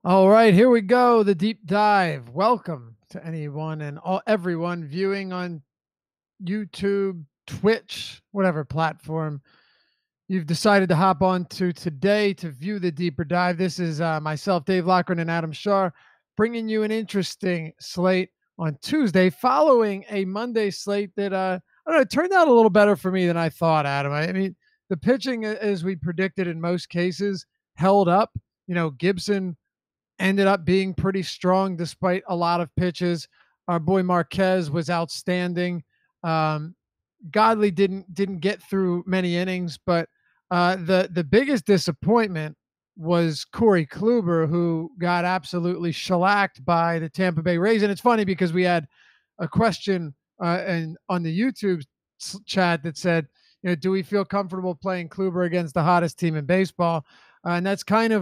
All right, here we go. The deep dive. Welcome to anyone and everyone viewing on YouTube, Twitch, whatever platform you've decided to hop on to today to view the deeper dive. This is myself, Dave Lochran, and Adam Shar, bringing you an interesting slate on Tuesday, following a Monday slate that I don't know, it turned out a little better for me than I thought. Adam, I mean, the pitching, as we predicted in most cases, held up. Gibson ended up being pretty strong despite a lot of pitches. Our boy Marquez was outstanding. Um, Godley didn't get through many innings, but the biggest disappointment was Corey Kluber, who got absolutely shellacked by the Tampa Bay Rays. And it's funny because we had a question and on the YouTube chat that said, do we feel comfortable playing Kluber against the hottest team in baseball? And that kind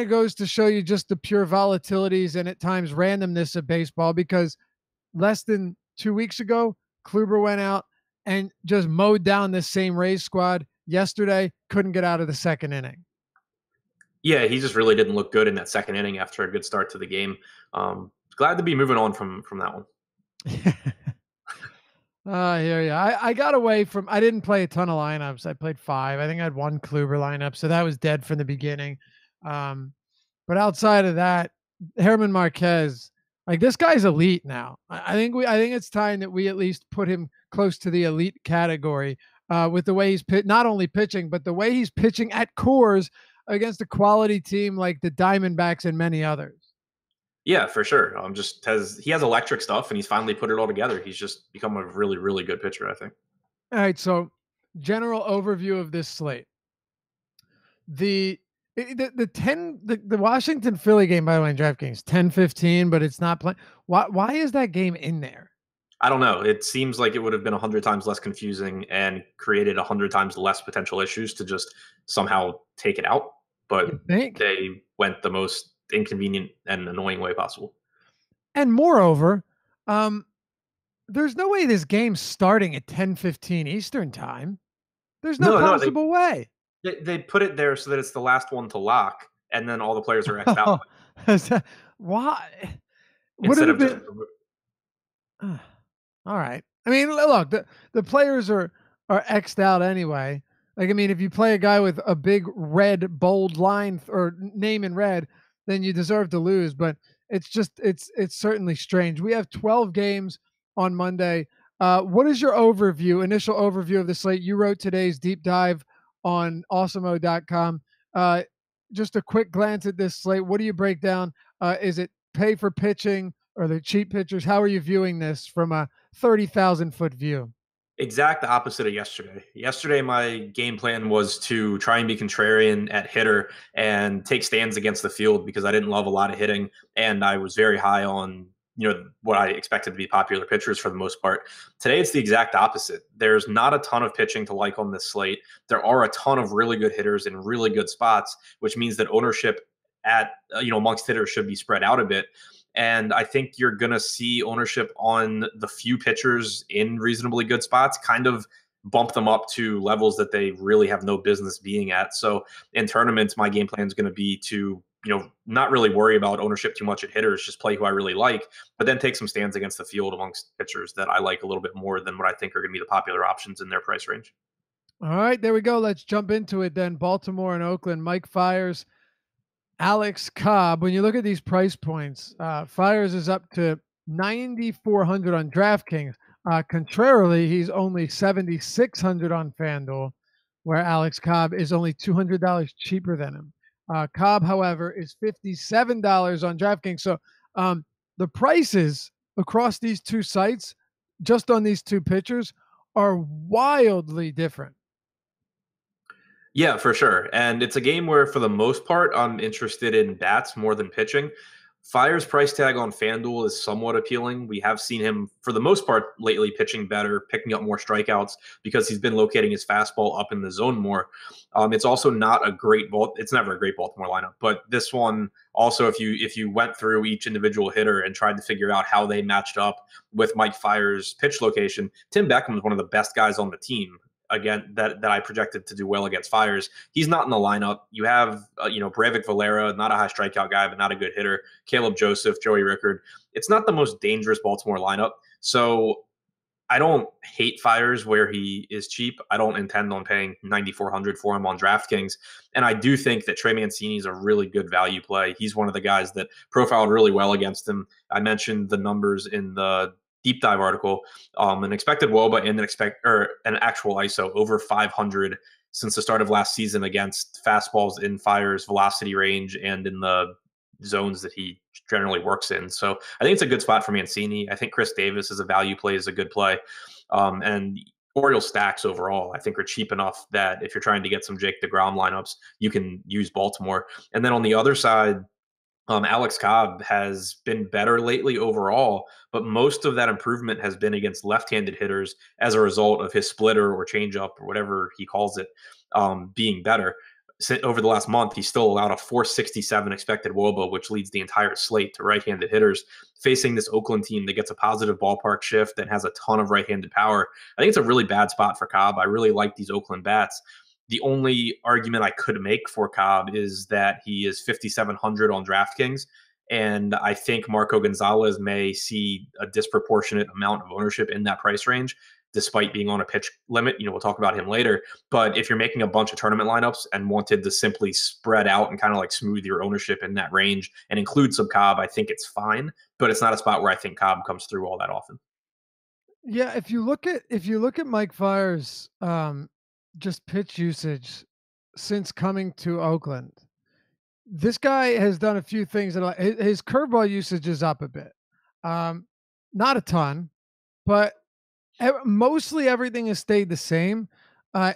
of goes to show you just the pure volatilities and at times randomness of baseball, because less than 2 weeks ago, Kluber went out and just mowed down this same Rays squad. Yesterday, couldn't get out of the second inning. Yeah, he just really didn't look good in that second inning after a good start to the game. Glad to be moving on from that one. I hear you. I got away from, I didn't play a ton of lineups. I played five. I think I had one Kluber lineup, so that was dead from the beginning. But outside of that, Herman Marquez, like, this guy's elite now. I think it's time that we at least put him close to the elite category with the way he's not only pitching, but the way he's pitching at Coors against a quality team like the Diamondbacks and many others. Yeah, for sure. He has electric stuff, and he's finally put it all together. He's just become a really, really good pitcher, I think. All right, so general overview of this slate. The Washington Philly game, by the way, in DraftKings 10-15, but it's not playing. Why is that game in there? I don't know. It seems like it would have been 100 times less confusing and created 100 times less potential issues to just somehow take it out. But You think? they went the most inconvenient and annoying way possible. And moreover, there's no way this game's starting at 10:15 Eastern time. There's no No, possible way. they put it there so that it's the last one to lock, and then all the players are X'd out Why? Would it instead have of just. been all right? I mean, look, the players are X'd out anyway. Like, I mean, if you play a guy with a big red bold line or name in red, then you deserve to lose. But it's certainly strange. We have 12 games on Monday. What is your initial overview of the slate? You wrote today's deep dive on awesomeo.com. Just a quick glance at this slate. What do you break down? Is it pay for pitching or the cheap pitchers? How are you viewing this from a 30,000-foot view? Exact opposite of yesterday. Yesterday, my game plan was to try and be contrarian at hitter and take stands against the field because I didn't love a lot of hitting, and I was very high on what I expected to be popular pitchers for the most part. Today, it's the exact opposite. There's not a ton of pitching to like on this slate. There are a ton of really good hitters in really good spots, which means that ownership at amongst hitters should be spread out a bit. And I think you're going to see ownership on the few pitchers in reasonably good spots kind of bump them up to levels that they really have no business being at. So in tournaments, my game plan is going to be to, not really worry about ownership too much at hitters, just play who I really like, but then take some stands against the field amongst pitchers that I like a little bit more than what I think are going to be the popular options in their price range. All right, there we go. Let's jump into it then. Baltimore and Oakland. Mike Fiers, Alex Cobb. When you look at these price points, Fiers is up to 9,400 on DraftKings. Contrarily, he's only 7,600 on FanDuel, where Alex Cobb is only $200 cheaper than him. Cobb, however, is $57 on DraftKings. So the prices across these two sites, just on these two pitchers, are wildly different. Yeah, for sure. And it's a game where, for the most part, I'm interested in bats more than pitching. Fire's price tag on FanDuel is somewhat appealing. We have seen him, for the most part, lately pitching better, picking up more strikeouts because he's been locating his fastball up in the zone more. It's also not a great It's never a great Baltimore lineup, but this one also, if you went through each individual hitter and tried to figure out how they matched up with Mike Fiers' pitch location, Tim Beckham is one of the best guys on the team again that I projected to do well against Fires. He's not in the lineup. You have Breivik Valera, not a high strikeout guy, but not a good hitter. Caleb Joseph, Joey Rickard. It's not the most dangerous Baltimore lineup. So I don't hate Fires where he is cheap. I don't intend on paying 9,400 for him on DraftKings, and I do think that Trey Mancini is a really good value play. He's one of the guys that profiled really well against him. I mentioned the numbers in the deep dive article. An expected WOBA and an actual ISO over 500 since the start of last season against fastballs in Fire's velocity range and in the zones that he generally works in. So I think it's a good spot for Mancini. I think Chris Davis as a value play is a good play. And Orioles stacks overall, I think, are cheap enough that if you're trying to get some Jake DeGrom lineups, you can use Baltimore. And then on the other side, Alex Cobb has been better lately overall, but most of that improvement has been against left-handed hitters as a result of his splitter or changeup or whatever he calls it being better. Over the last month, he's still allowed a 467 expected WOBA, which leads the entire slate to right-handed hitters. Facing this Oakland team that gets a positive ballpark shift and has a ton of right-handed power, I think it's a really bad spot for Cobb. I really like these Oakland bats. The only argument I could make for Cobb is that he is 5,700 on DraftKings. And I think Marco Gonzalez may see a disproportionate amount of ownership in that price range, despite being on a pitch limit. We'll talk about him later. But if you're making a bunch of tournament lineups and wanted to simply spread out and kind of like smooth your ownership in that range and include some Cobb, I think it's fine. But it's not a spot where I think Cobb comes through all that often. Yeah, if you look at Mike Fiers' just pitch usage since coming to Oakland, this guy has done a few things that his curveball usage is up a bit, um, not a ton, but mostly everything has stayed the same.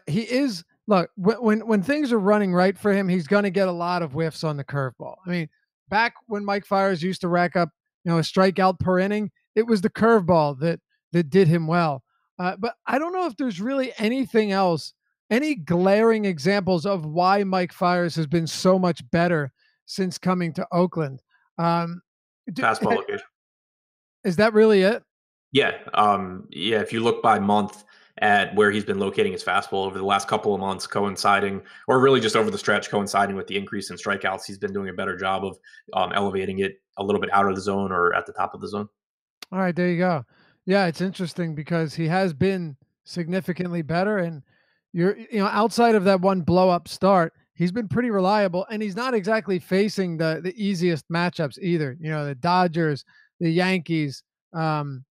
He is look when things are running right for him, he's going to get a lot of whiffs on the curveball. I mean, back when Mike Fiers used to rack up a strikeout per inning, it was the curveball that did him well. But I don't know if there's really anything else, any glaring examples of why Mike Fiers has been so much better since coming to Oakland. Um, Fastball location. is that really it? Yeah. Yeah. If you look by month at where he's been locating his fastball over the last couple of months, coinciding, or really just over the stretch, coinciding with the increase in strikeouts, he's been doing a better job of elevating it a little bit out of the zone or at the top of the zone. All right, there you go. Yeah, it's interesting because he has been significantly better, and outside of that one blow up start, he's been pretty reliable, and he's not exactly facing the easiest matchups either. The Dodgers, the Yankees, the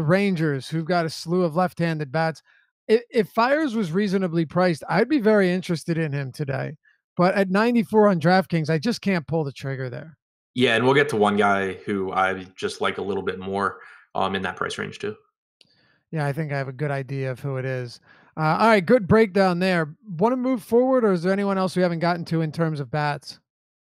Rangers, who've got a slew of left-handed bats. If Fiers was reasonably priced, I'd be very interested in him today. But at 94 on DraftKings, I just can't pull the trigger there. Yeah, and we'll get to one guy who I just like a little bit more in that price range too. Yeah, I think I have a good idea of who it is. All right, good breakdown there. Want to move forward, or is there anyone else we haven't gotten to in terms of bats?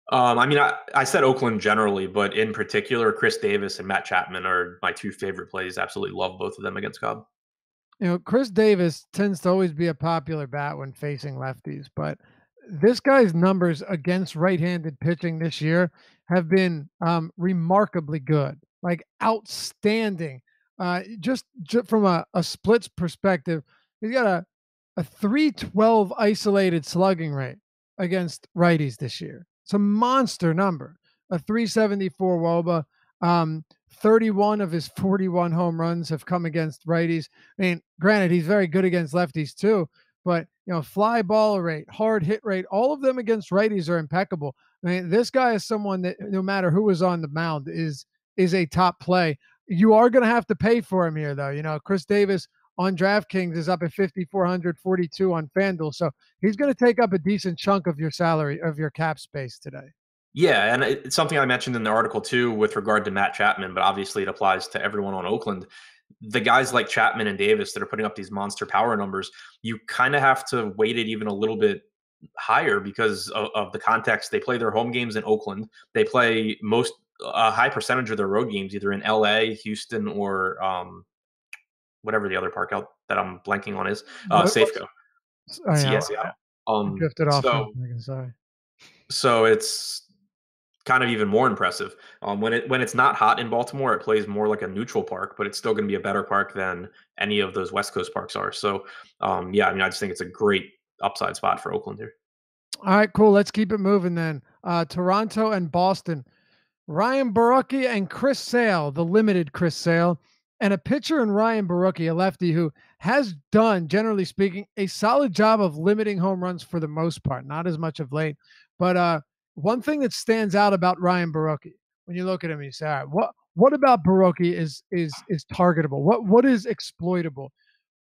I said Oakland generally, but in particular, Chris Davis and Matt Chapman are my two favorite plays. Absolutely love both of them against Cobb. Chris Davis tends to always be a popular bat when facing lefties, but this guy's numbers against right-handed pitching this year have been remarkably good, like outstanding. Just from a splits perspective, he's got a 312 isolated slugging rate against righties this year. It's a monster number. A 374 WOBA. 31 of his 41 home runs have come against righties. I mean, granted, he's very good against lefties too, but fly ball rate, hard hit rate, all of them against righties are impeccable. I mean, this guy is someone that no matter who is on the mound is a top play. You are going to have to pay for him here, though. Chris Davis on DraftKings is up at 5,442 on FanDuel, so he's going to take up a decent chunk of your salary, of your cap space today. Yeah, and it's something I mentioned in the article too with regard to Matt Chapman, but obviously it applies to everyone on Oakland. The guys like Chapman and Davis that are putting up these monster power numbers, you kind of have to weight it even a little bit higher because of the context. They play their home games in Oakland. They play a high percentage of their road games either in LA, Houston, or whatever the other park out that I'm blanking on is, Safeco. Oh, yeah. Seattle. I drifted off. So it's kind of even more impressive. When it's not hot in Baltimore, it plays more like a neutral park, but it's still going to be a better park than any of those West Coast parks are. So, yeah, I mean, I just think it's a great upside spot for Oakland here. All right, cool. Let's keep it moving then. Toronto and Boston. Ryan Borucki and Chris Sale, the limited Chris Sale, and a pitcher in Ryan Borucki, a lefty who has done, generally speaking, a solid job of limiting home runs for the most part, not as much of late. But one thing that stands out about Ryan Borucki, when you look at him, you say, all right, what about Borucki is targetable? What is exploitable?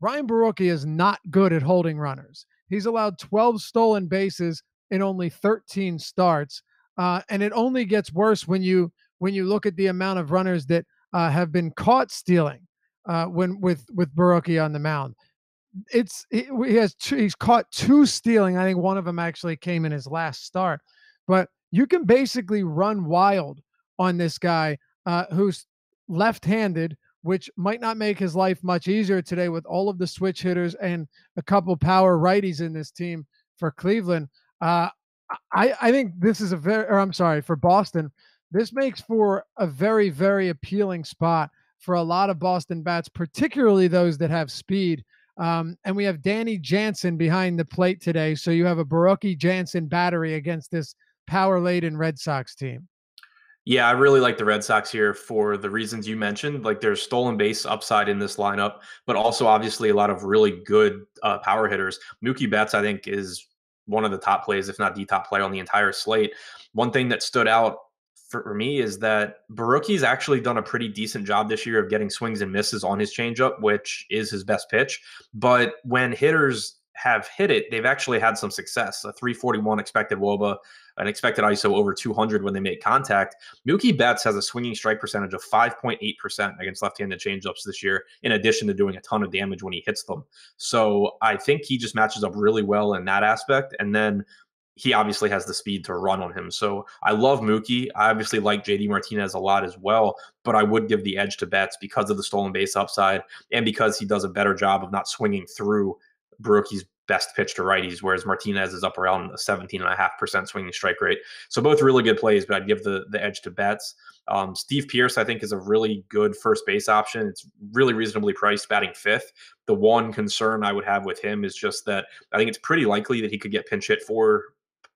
Ryan Borucki is not good at holding runners. He's allowed 12 stolen bases in only 13 starts. And it only gets worse when you look at the amount of runners that have been caught stealing when with Borucki on the mound. He's caught two stealing. I think one of them actually came in his last start. But you can basically run wild on this guy who's left-handed, which might not make his life much easier today with all of the switch hitters and a couple power righties in this team for Cleveland. I think this is I'm sorry, for Boston, this makes for a very, very appealing spot for a lot of Boston bats, particularly those that have speed. And we have Danny Jansen behind the plate today. So you have a Borucki Jansen battery against this power laden Red Sox team. Yeah, I really like the Red Sox here for the reasons you mentioned. Like there's stolen base upside in this lineup, but also obviously a lot of really good power hitters. Mookie Betts, I think, is one of the top plays, if not the top player on the entire slate. One thing that stood out for me is that Borucki's actually done a pretty decent job this year of getting swings and misses on his changeup, which is his best pitch. But when hitters have hit it, they've actually had some success. A 341 expected WOBA, an expected ISO over 200 when they make contact. Mookie Betts has a swinging strike percentage of 5.8% against left-handed changeups this year, in addition to doing a ton of damage when he hits them. So I think he just matches up really well in that aspect. And then he obviously has the speed to run on him. So I love Mookie. I obviously like JD Martinez a lot as well, but I would give the edge to Betts because of the stolen base upside and because he does a better job of not swinging through Borucki's best pitch to righties, whereas Martinez is up around a 17.5% swinging strike rate. So both really good plays, but I'd give the edge to Betts. Steve Pearce, I think, is a really good first base option. It's really reasonably priced, batting fifth. The one concern I would have with him is just that I think it's pretty likely that he could get pinch hit for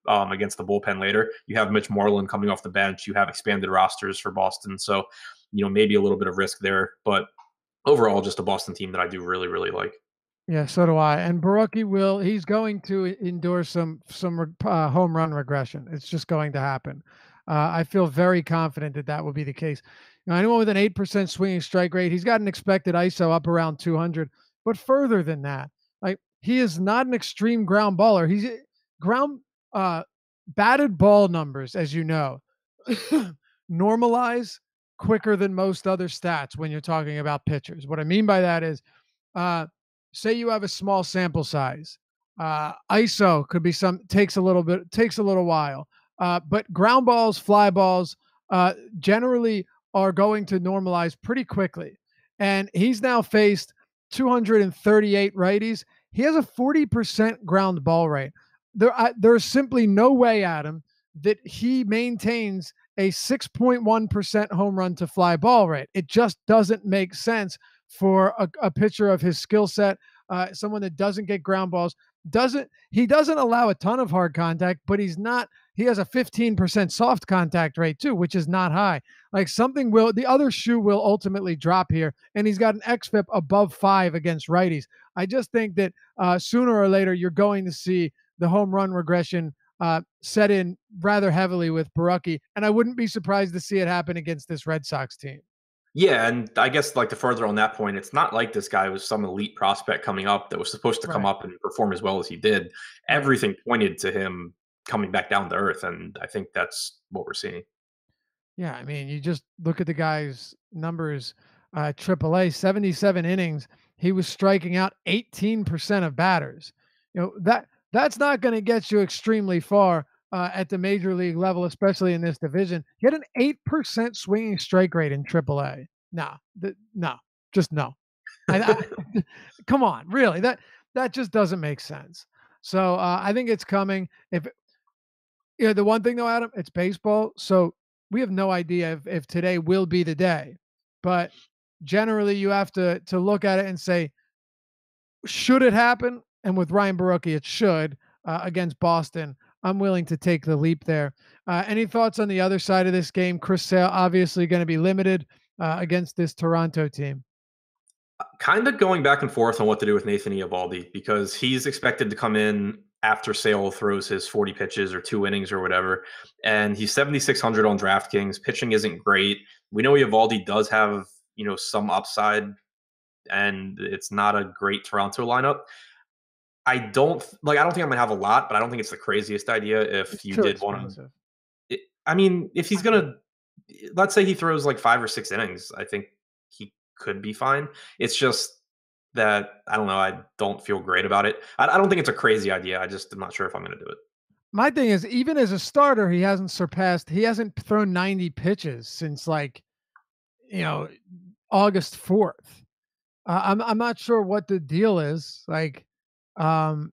against the bullpen later. You have Mitch Moreland coming off the bench. You have expanded rosters for Boston. So, maybe a little bit of risk there. But overall, just a Boston team that I do really, really like. Yeah, so do I. And Borucki he's going to endure some home run regression. It's just going to happen. I feel very confident that that will be the case. Anyone with an 8% swinging strike rate, he's got an expected ISO up around 200. But further than that, like he is not an extreme ground baller. He's ground batted ball numbers, as you know, normalize quicker than most other stats when you're talking about pitchers. What I mean by that is, say you have a small sample size. ISO could be takes a little while. But ground balls, fly balls, generally are going to normalize pretty quickly. And he's now faced 238 righties. He has a 40% ground ball rate. There's simply no way, Adam, that he maintains a 6.1% home run to fly ball rate. It just doesn't make sense for a pitcher of his skill set, someone that doesn't get ground balls. He doesn't allow a ton of hard contact, but he has a 15% soft contact rate too, which is not high. Like the other shoe will ultimately drop here, and he's got an xFIP above 5 against righties. I just think that sooner or later you're going to see the home run regression set in rather heavily with Borucki, and I wouldn't be surprised to see it happen against this Red Sox team. Yeah, and I guess like to further on that point, it's not like this guy was some elite prospect coming up that was supposed to come Right. up and perform as well as he did. Everything pointed to him coming back down to earth, and I think that's what we're seeing. Yeah, I mean, you just look at the guy's numbers. AAA, 77 innings. He was striking out 18% of batters. That's not going to get you extremely far at the major league level, especially in this division. He had an 8% swinging strike rate in AAA. No, just no. Come on, really? That just doesn't make sense. So I think it's coming. The one thing though, Adam, it's baseball, so we have no idea if today will be the day. But generally, you have to look at it and say, should it happen? And with Ryan Barucki, it should against Boston. I'm willing to take the leap there. Any thoughts on the other side of this game? Chris Sale obviously going to be limited against this Toronto team. Kind of going back and forth on what to do with Nathan Eovaldi because he's expected to come in after Sale throws his 40 pitches or 2 innings or whatever, and he's 7,600 on DraftKings. Pitching isn't great. We know Eovaldi does have some upside, and it's not a great Toronto lineup. I don't think I'm gonna have a lot, but I don't think it's the craziest idea if It's you too did want expensive. to. I mean, if he's gonna, let's say he throws like 5 or 6 innings, I think he could be fine. It's just that I don't know. I don't feel great about it. I don't think it's a crazy idea. I just am not sure if I'm gonna do it. My thing is, even as a starter, he hasn't thrown 90 pitches since like, you know, August 4th. I'm not sure what the deal is. Like, um,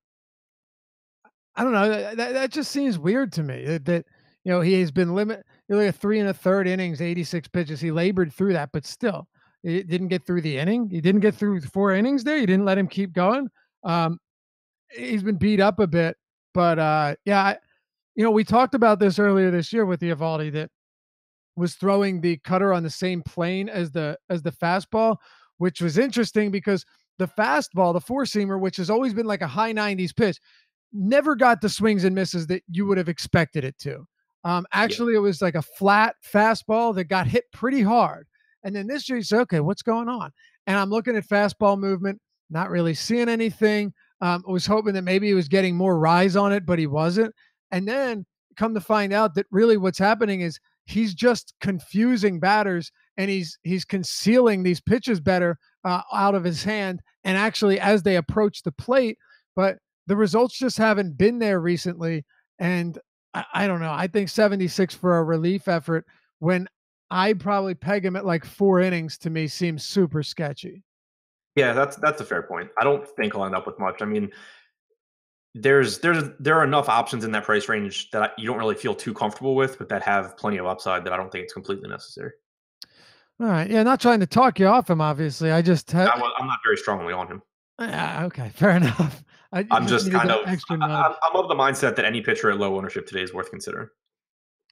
I don't know. That just seems weird to me. That he has been like a 3 1/3 innings, 86 pitches. He labored through that, but still, he didn't get through the inning. He didn't get through 4 innings there. You didn't let him keep going. Um, he's been beat up a bit, but yeah, we talked about this earlier this year with the Evaldi that was throwing the cutter on the same plane as the fastball, which was interesting because the fastball, the four seamer, which has always been like a high 90s pitch, never got the swings and misses that you would have expected it to. Yeah, Actually, it was like a flat fastball that got hit pretty hard. And then this year, you say, okay, what's going on? And I'm looking at fastball movement, not really seeing anything. I was hoping that maybe he was getting more rise on it, but he wasn't. And then come to find out that really what's happening is he's just confusing batters and he's concealing these pitches better out of his hand. And actually, as they approach the plate, but the results just haven't been there recently. And I don't know. I think 76 for a relief effort when I probably peg him at like 4 innings to me seems super sketchy. yeah, that's a fair point. I don't think I'll end up with much. I mean, there are enough options in that price range that you don't really feel too comfortable with, but that have plenty of upside that I don't think it's completely necessary. All right. Yeah. Not trying to talk you off him, obviously. I just, I'm not very strongly on him. yeah, okay. Fair enough. You I'm just just needed kind that of extra nudge. I'm of the mindset that any pitcher at low ownership today is worth considering.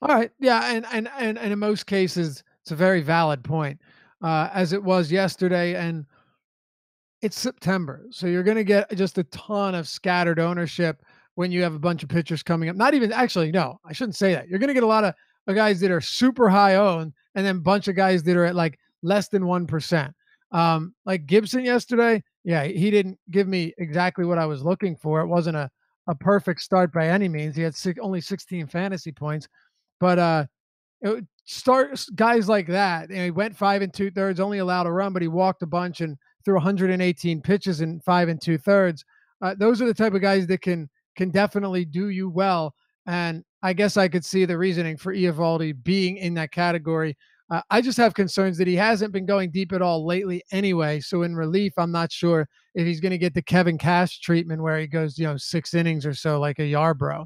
All right. Yeah. And in most cases, it's a very valid point, as it was yesterday. And it's September, so you're going to get just a ton of scattered ownership when you have a bunch of pitchers coming up. Not even actually, no, I shouldn't say that. You're going to get a lot of guys that are super high owned, and then a bunch of guys that are at like less than 1%. Like Gibson yesterday, yeah, he didn't give me exactly what I was looking for. It wasn't a perfect start by any means. He had only 16 fantasy points, but start guys like that. He went 5 2/3, only allowed a run, but he walked a bunch and threw 118 pitches in 5 2/3. Those are the type of guys that can definitely do you well. And I guess I could see the reasoning for Eovaldi being in that category. I just have concerns that he hasn't been going deep at all lately anyway. So in relief, I'm not sure if he's going to get the Kevin Cash treatment where he goes, 6 innings or so like a Yarbrough.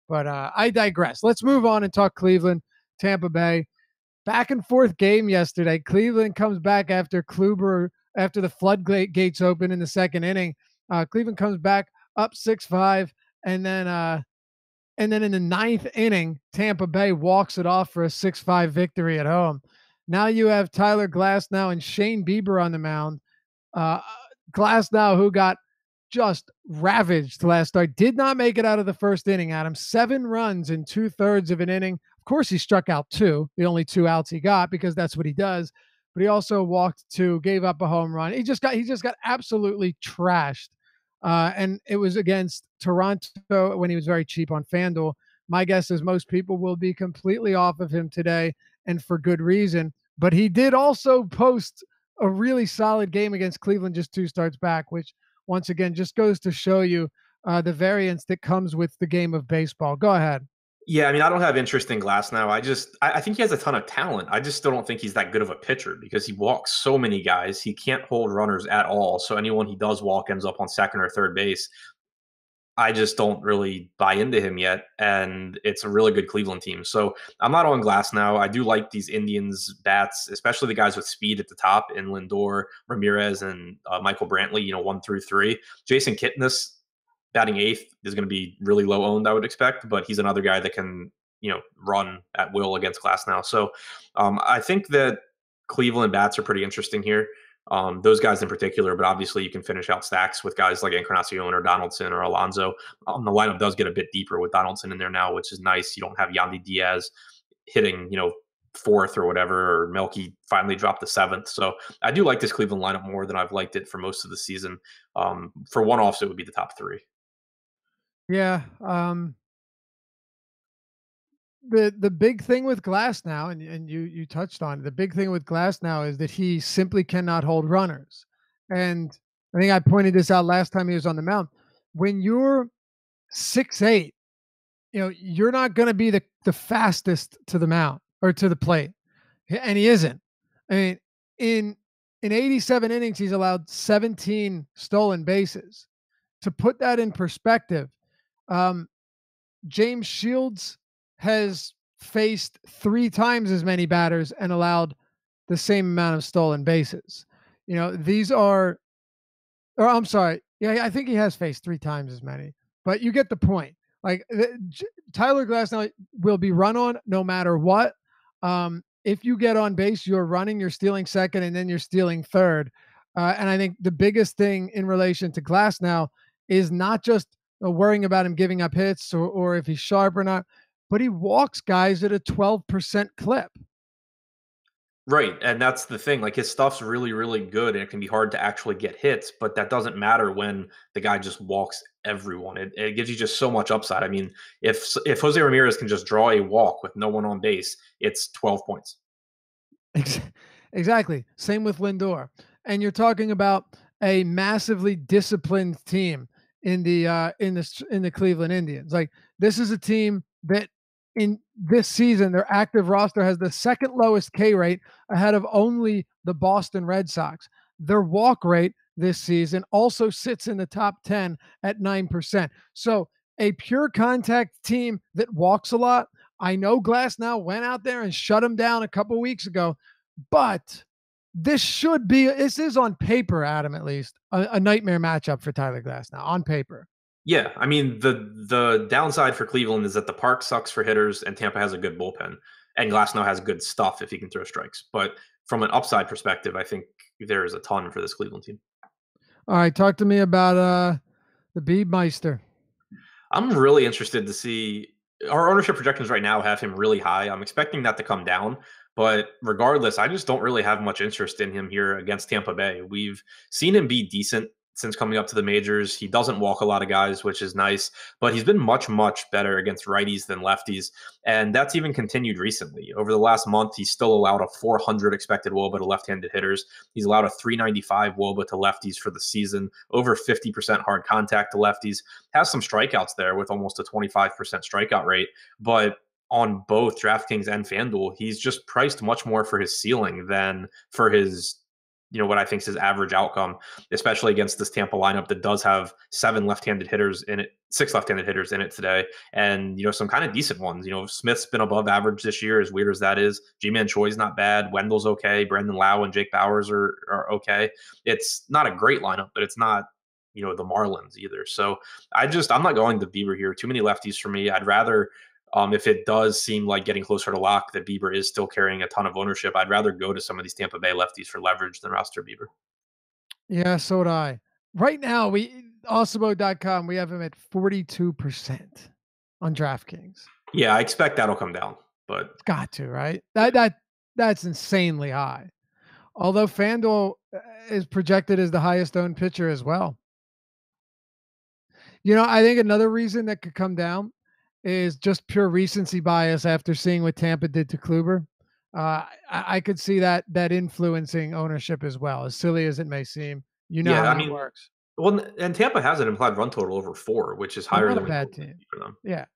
But I digress. Let's move on and talk Cleveland. Tampa Bay. Back and forth game yesterday. Cleveland comes back after Kluber, after the floodgates open in the second inning. Cleveland comes back up 6-5, and then in the ninth inning, Tampa Bay walks it off for a 6-5 victory at home. Now you have Tyler Glasnow and Shane Bieber on the mound. Uh, Glasnow, who got just ravaged last start, did not make it out of the first inning, Adam. 7 runs in 2/3 of an inning. Of course, he struck out 2, the only 2 outs he got because that's what he does. But he also walked 2, gave up a home run. He just got absolutely trashed. And it was against Toronto when he was very cheap on FanDuel. My guess is most people will be completely off of him today, and for good reason. But he did also post a really solid game against Cleveland just 2 starts back, which once again just goes to show you the variance that comes with the game of baseball. Go ahead. Yeah, I mean, I don't have interest in Glass now. I think he has a ton of talent. I just still don't think he's that good of a pitcher because he walks so many guys. He can't hold runners at all. So anyone he does walk ends up on second or third base. I just don't really buy into him yet, and it's a really good Cleveland team. So I'm not on Glass now. I do like these Indians bats, especially the guys with speed at the top in Lindor, Ramirez, and Michael Brantley. 1 through 3. Jason Kipnis batting eighth is going to be really low owned, I would expect, but he's another guy that can run at will against Glass now. So I think that Cleveland bats are pretty interesting here. Those guys in particular, but obviously you can finish out stacks with guys like Encarnacion or Donaldson or Alonso. The lineup does get a bit deeper with Donaldson in there now, which is nice. You don't have Yandy Diaz hitting, fourth or whatever, or Melky finally dropped the seventh. So I do like this Cleveland lineup more than I've liked it for most of the season. For one-offs, it would be the top three. Yeah. The big thing with Glass now, and you touched on it, the big thing with Glass now is that he simply cannot hold runners. And I think I pointed this out last time he was on the mound. When you're 6'8", you're not going to be the fastest to the mound or to the plate, and he isn't. I mean, in 87 innings, he's allowed 17 stolen bases. To put that in perspective, James Shields has faced 3 times as many batters and allowed the same amount of stolen bases. These are, or I'm sorry, yeah, I think he has faced 3 times as many, but you get the point. Like Tyler Glasnow will be run on no matter what. If you get on base, you're running, you're stealing second, and then you're stealing third. And I think the biggest thing in relation to Glasnow is not just worrying about him giving up hits or if he's sharp or not, but he walks guys at a 12% clip. Right. And that's the thing. Like his stuff's really, really good and it can be hard to actually get hits, but that doesn't matter when the guy just walks everyone. It gives you just so much upside. I mean, if Jose Ramirez can just draw a walk with no one on base, it's 12 points. Exactly. Same with Lindor. And you're talking about a massively disciplined team in the Cleveland Indians. Like this is a team that in this season, their active roster has the second lowest K rate ahead of only the Boston Red Sox. Their walk rate this season also sits in the top 10 at 9%. So a pure contact team that walks a lot. I know Glasnow went out there and shut him down a couple weeks ago, but this is on paper, Adam, at least a nightmare matchup for Tyler Glasnow on paper. Yeah, I mean the downside for Cleveland is that the park sucks for hitters and Tampa has a good bullpen and Glasnow has good stuff if he can throw strikes. But from an upside perspective, I think there is a ton for this Cleveland team. All right, talk to me about the Beebmeister. I'm really interested to see our ownership projections right now have him really high. I'm expecting that to come down, but regardless, I just don't really have much interest in him here against Tampa Bay. We've seen him be decent since coming up to the majors. He doesn't walk a lot of guys, which is nice, but he's been much, much better against righties than lefties. And that's even continued recently. Over the last month, he's still allowed a 400 expected WOBA to left-handed hitters. He's allowed a 395 WOBA to lefties for the season, over 50% hard contact to lefties, has some strikeouts there with almost a 25% strikeout rate. But on both DraftKings and FanDuel, he's just priced much more for his ceiling than for his what I think is his average outcome, especially against this Tampa lineup that does have 6 left-handed hitters in it today. And, some kind of decent ones. Smith's been above average this year, as weird as that is. G-Man Choi's not bad. Wendell's okay. Brandon Lau and Jake Bowers are okay. It's not a great lineup, but it's not, the Marlins either. So I'm not going to Bieber here. Too many lefties for me. I'd rather, if it does seem like getting closer to lock that Bieber is still carrying a ton of ownership, I'd rather go to some of these Tampa Bay lefties for leverage than roster Bieber. Yeah, so would I. Right now, Awesemo.com, we have him at 42% on DraftKings. Yeah, I expect that'll come down, but it's got to, right? That's insanely high. Although FanDuel is projected as the highest owned pitcher as well. I think another reason that could come down is just pure recency bias after seeing what Tampa did to Kluber. I could see that influencing ownership as well, as silly as it may seem. How it works. Well, and Tampa has an implied run total over 4, which is higher than a bad team for them. Yeah.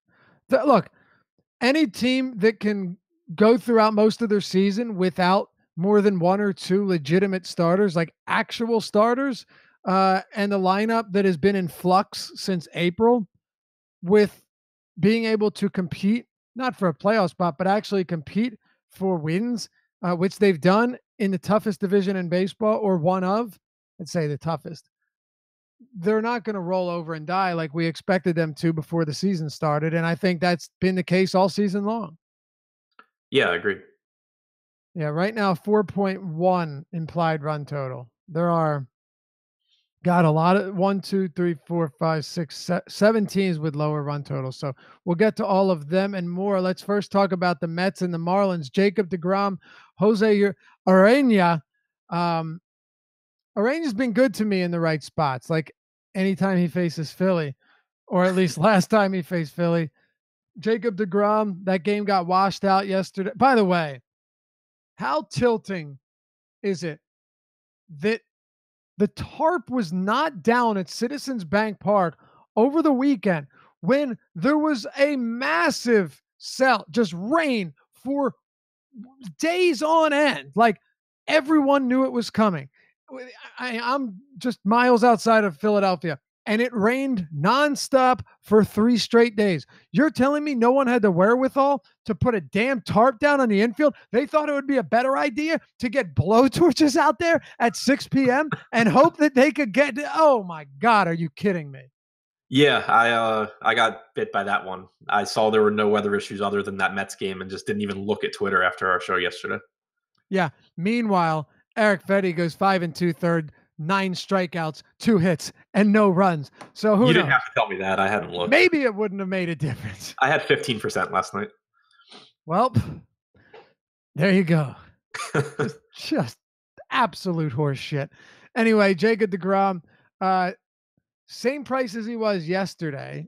Look, any team that can go throughout most of their season without more than 1 or 2 legitimate starters, like actual starters, and the lineup that has been in flux since April, with being able to compete, not for a playoff spot, but actually compete for wins, which they've done in the toughest division in baseball, or one of, I'd say the toughest. They're not going to roll over and die like we expected them to before the season started. And I think that's been the case all season long. Yeah, I agree. Yeah, right now, 4.1 implied run total. There are, got a lot of 1, 2, 3, 4, 5, 6, 7 teams with lower run totals. So we'll get to all of them and more. Let's first talk about the Mets and the Marlins. Jacob DeGrom, Jose Urena. Urena's been good to me in the right spots. Like anytime he faces Philly, or at least last time he faced Philly. Jacob DeGrom, that game got washed out yesterday. By the way, how tilting is it that the tarp was not down at Citizens Bank Park over the weekend when there was a massive just rain for days on end? Like everyone knew it was coming. I'm just miles outside of Philadelphia, and it rained nonstop for 3 straight days. You're telling me no one had the wherewithal to put a damn tarp down on the infield? They thought it would be a better idea to get blowtorches out there at 6 p.m. and hope that they could get. Oh my God, are you kidding me? Yeah, I got bit by that one. I saw there were no weather issues other than that Mets game and just didn't even look at Twitter after our show yesterday. Yeah. Meanwhile, Eric Fetty goes 5 2/3, 9 strikeouts, 2 hits, and no runs. So who You knows? didn't have to tell me that. I hadn't looked. Maybe it wouldn't have made a difference. I had 15% last night. Well, there you go. just absolute horse shit. Anyway, Jacob DeGrom, same price as he was yesterday,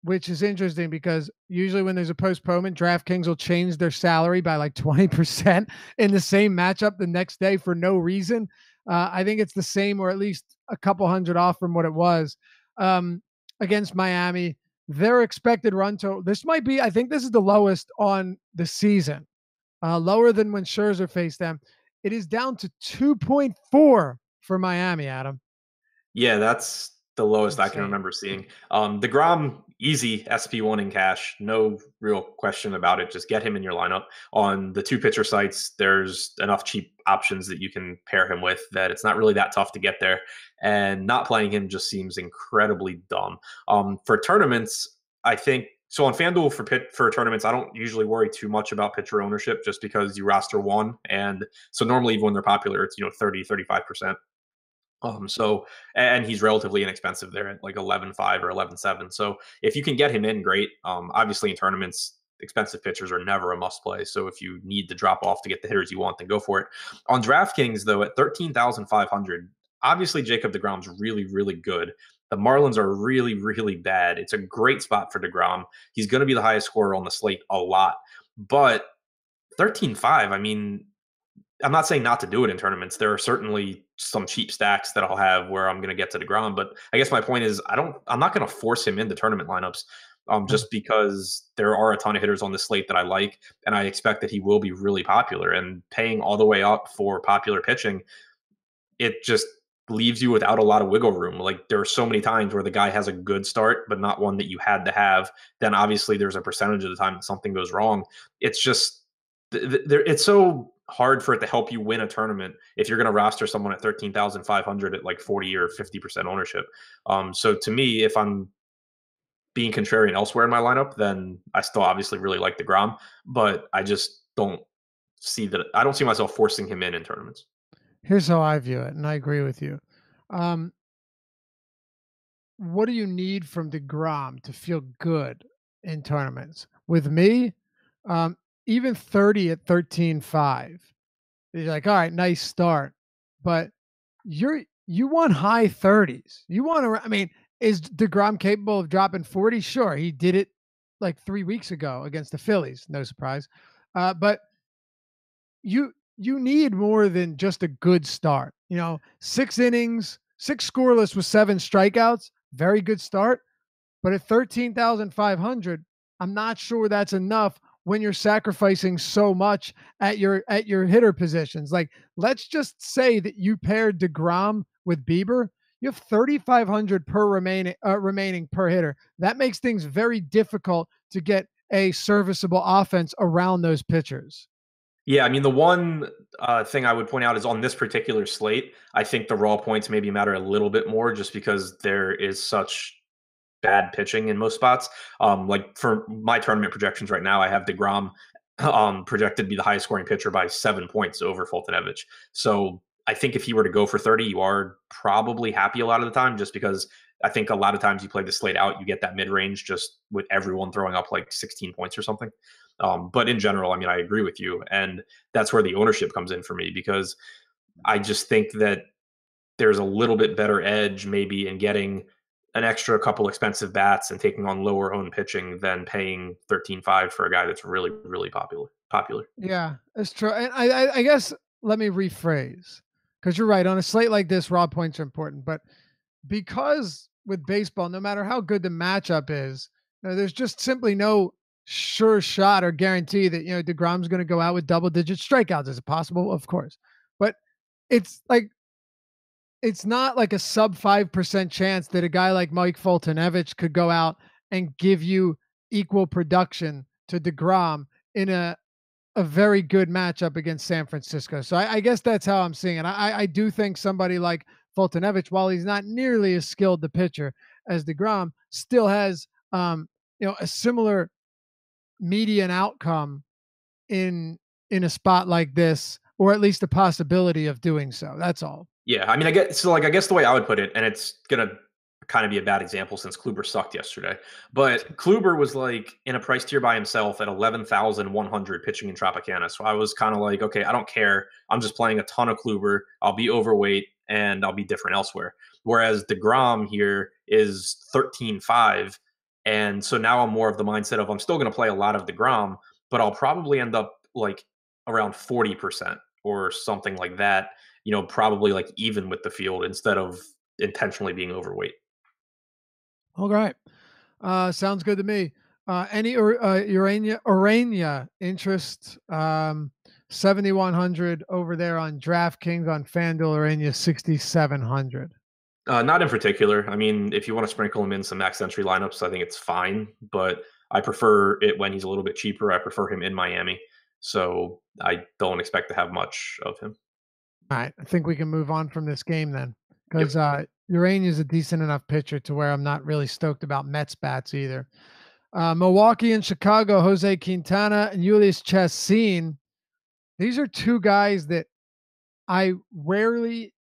which is interesting because usually when there's a postponement, DraftKings will change their salary by like 20% in the same matchup the next day for no reason. I think it's the same, or at least a couple hundred off from what it was against Miami. Their expected run total, this might be, I think this is the lowest on the season, lower than when Scherzer faced them. It is down to 2.4 for Miami, Adam. Yeah, that's the lowest I can Insane. remember seeing. DeGrom, easy SP1 in cash. No real question about it. Just get him in your lineup. On the 2 pitcher sites, there's enough cheap options that you can pair him with that it's not really that tough to get there. And not playing him just seems incredibly dumb. For tournaments, I think so on FanDuel for tournaments, I don't usually worry too much about pitcher ownership just because you roster one. And so normally even when they're popular, it's 30, 35%. And he's relatively inexpensive there at like 11.5 or 11.7. So if you can get him in, great. Obviously in tournaments, expensive pitchers are never a must play. So if you need to drop off to get the hitters you want, then go for it. On DraftKings though, at 13,500, obviously Jacob DeGrom's really, really good. The Marlins are really, really bad. It's a great spot for DeGrom. He's going to be the highest scorer on the slate a lot, but 13.5, I mean, I'm not saying not to do it in tournaments. There are certainly some cheap stacks that I'll have where I'm going to get to DeGrom, but I guess my point is I'm not going to force him into tournament lineups just because there are a ton of hitters on the slate that I like, and I expect that he will be really popular. And paying all the way up for popular pitching, it just leaves you without a lot of wiggle room. Like there are so many times where the guy has a good start, but not one that you had to have. Then obviously there's a percentage of the time that something goes wrong. It's just it's so hard for it to help you win a tournament if you're going to roster someone at 13,500 at like 40 or 50% ownership. So to me, if I'm being contrarian elsewhere in my lineup, then I still obviously really like DeGrom, but I just don't see that. I don't see myself forcing him in tournaments. Here's how I view it, and I agree with you. What do you need from DeGrom to feel good in tournaments? With me, even 30 at 13.5, you're like, all right, nice start. But you want high 30s. You want to, I mean, is DeGrom capable of dropping 40? Sure. He did it like 3 weeks ago against the Phillies. No surprise. But you need more than just a good start. 6 innings, 6 scoreless with 7 strikeouts. Very good start. But at 13,500, I'm not sure that's enough when you're sacrificing so much at your hitter positions. Like, let's just say that you paired DeGrom with Bieber. You have 3,500 per remaining per hitter. That makes things very difficult to get a serviceable offense around those pitchers. Yeah, I mean, the one thing I would point out is on this particular slate, I think the raw points maybe matter a little bit more just because there is such bad pitching in most spots. Like for my tournament projections right now, I have DeGrom projected to be the highest scoring pitcher by 7 points over Fultonevich. So I think if he were to go for 30, you are probably happy a lot of the time just because I think a lot of times you play the slate out, you get that mid range just with everyone throwing up like 16 points or something. But in general, I mean, I agree with you. And that's where the ownership comes in for me because I just think that there's a little bit better edge maybe in getting an extra couple expensive bats and taking on lower owned pitching than paying 13.5 for a guy that's really, really popular. Yeah, it's true. And I guess let me rephrase because you're right. On a slate like this, raw points are important. But because with baseball, no matter how good the matchup is, there's just simply no sure shot or guarantee that DeGrom's going to go out with double-digit strikeouts. Is it possible? Of course, but it's like it's not like a sub 5% chance that a guy like Mike Fultonevich could go out and give you equal production to DeGrom in a very good matchup against San Francisco. So I guess that's how I'm seeing it. I do think somebody like Fultonevich, while he's not nearly as skilled the pitcher as DeGrom, still has a similar median outcome in a spot like this, or at least a possibility of doing so. That's all. Yeah, I mean, I guess the way I would put it, and it's gonna kind of be a bad example since Kluber sucked yesterday, but Kluber was like in a price tier by himself at 11,100 pitching in Tropicana. So I was kind of like, okay, I don't care. I'm just playing a ton of Kluber. I'll be overweight and I'll be different elsewhere. Whereas DeGrom here is 13.5. And so now I'm more of the mindset of I'm still going to play a lot of DeGrom, but I'll probably end up like around 40% or something like that, probably like even with the field instead of intentionally being overweight. All right. Sounds good to me. Any Urania interest? 7,100 over there on DraftKings. On FanDuel, Urania 6,700. Not in particular. I mean, if you want to sprinkle him in some max entry lineups, I think it's fine. But I prefer it when he's a little bit cheaper. I prefer him in Miami, so I don't expect to have much of him. All right. I think we can move on from this game then, Yep. because Urania is a decent enough pitcher to where I'm not really stoked about Mets bats either. Milwaukee and Chicago, Jose Quintana and Julius Chassin. These are two guys that I rarely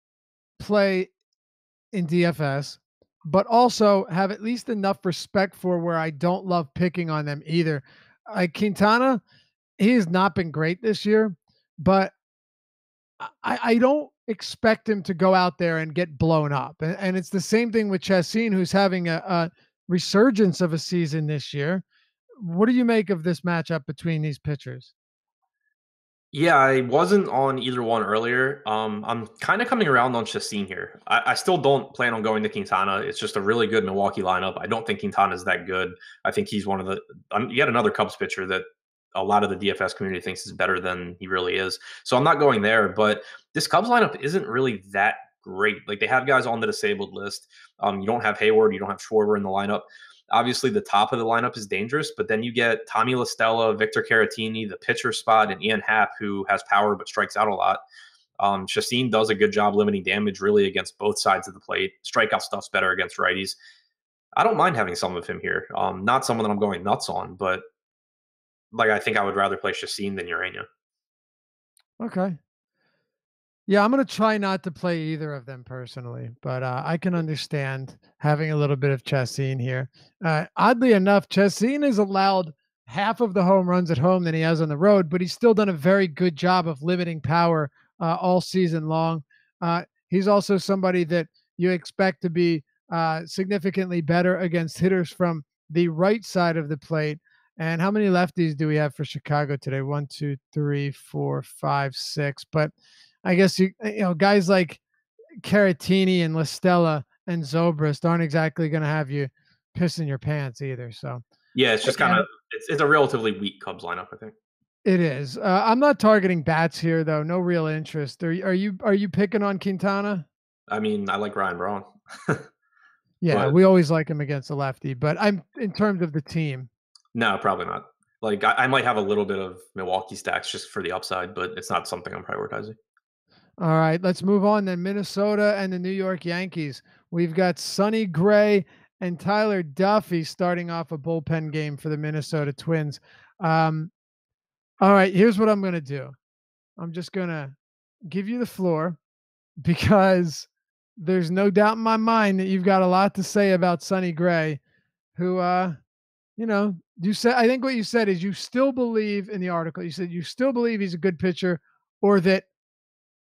play in DFS, but also have at least enough respect for where I don't love picking on them either. Quintana, he has not been great this year, but I don't expect him to go out there and get blown up. And it's the same thing with Chassin, who's having a resurgence of a season this year. What do you make of this matchup between these pitchers? Yeah, I wasn't on either one earlier. I'm kind of coming around on Chassin here. I still don't plan on going to Quintana. It's just a really good Milwaukee lineup. I don't think Quintana is that good. I think he's one of the yet another Cubs pitcher that a lot of the DFS community thinks is better than he really is. So I'm not going there. But this Cubs lineup isn't really that great. Like they have guys on the disabled list. You don't have Hayward, you don't have Schwarber in the lineup. Obviously, the top of the lineup is dangerous, but then you get Tommy La Stella, Victor Caratini, the pitcher spot, and Ian Happ, who has power but strikes out a lot. Chassin does a good job limiting damage really against both sides of the plate. Strikeout stuff's better against righties. I don't mind having some of him here. Not someone that I'm going nuts on, but like I think I would rather play Chassin than Urania. Okay. Yeah, I'm gonna try not to play either of them personally, but I can understand having a little bit of Chassin here. Oddly enough, Chassin has allowed half of the home runs at home than he has on the road, but he's still done a very good job of limiting power all season long. He's also somebody that you expect to be significantly better against hitters from the right side of the plate. And how many lefties do we have for Chicago today? One, two, three, four, five, six. But I guess guys like Caratini and Listella and Zobrist aren't exactly going to have you pissing your pants either. So Yeah, it's just kind yeah, of it's a relatively weak Cubs lineup, I think. it is. I'm not targeting bats here though. No real interest. Are you picking on Quintana? I mean, I like Ryan Braun. Yeah, But we always like him against the lefty, but I'm in terms of the team. no, probably not. Like I might have a little bit of Milwaukee stacks just for the upside, but it's not something I'm prioritizing. All right, let's move on then. Minnesota and the New York Yankees. We've got Sonny Gray and Tyler Duffy starting off a bullpen game for the Minnesota Twins. Um, all right, here's what I'm going to do. I'm just going to give you the floor because there's no doubt in my mind that you've got a lot to say about Sonny Gray, who, you said, I think what you said is you still believe in the article. You said you still believe he's a good pitcher or that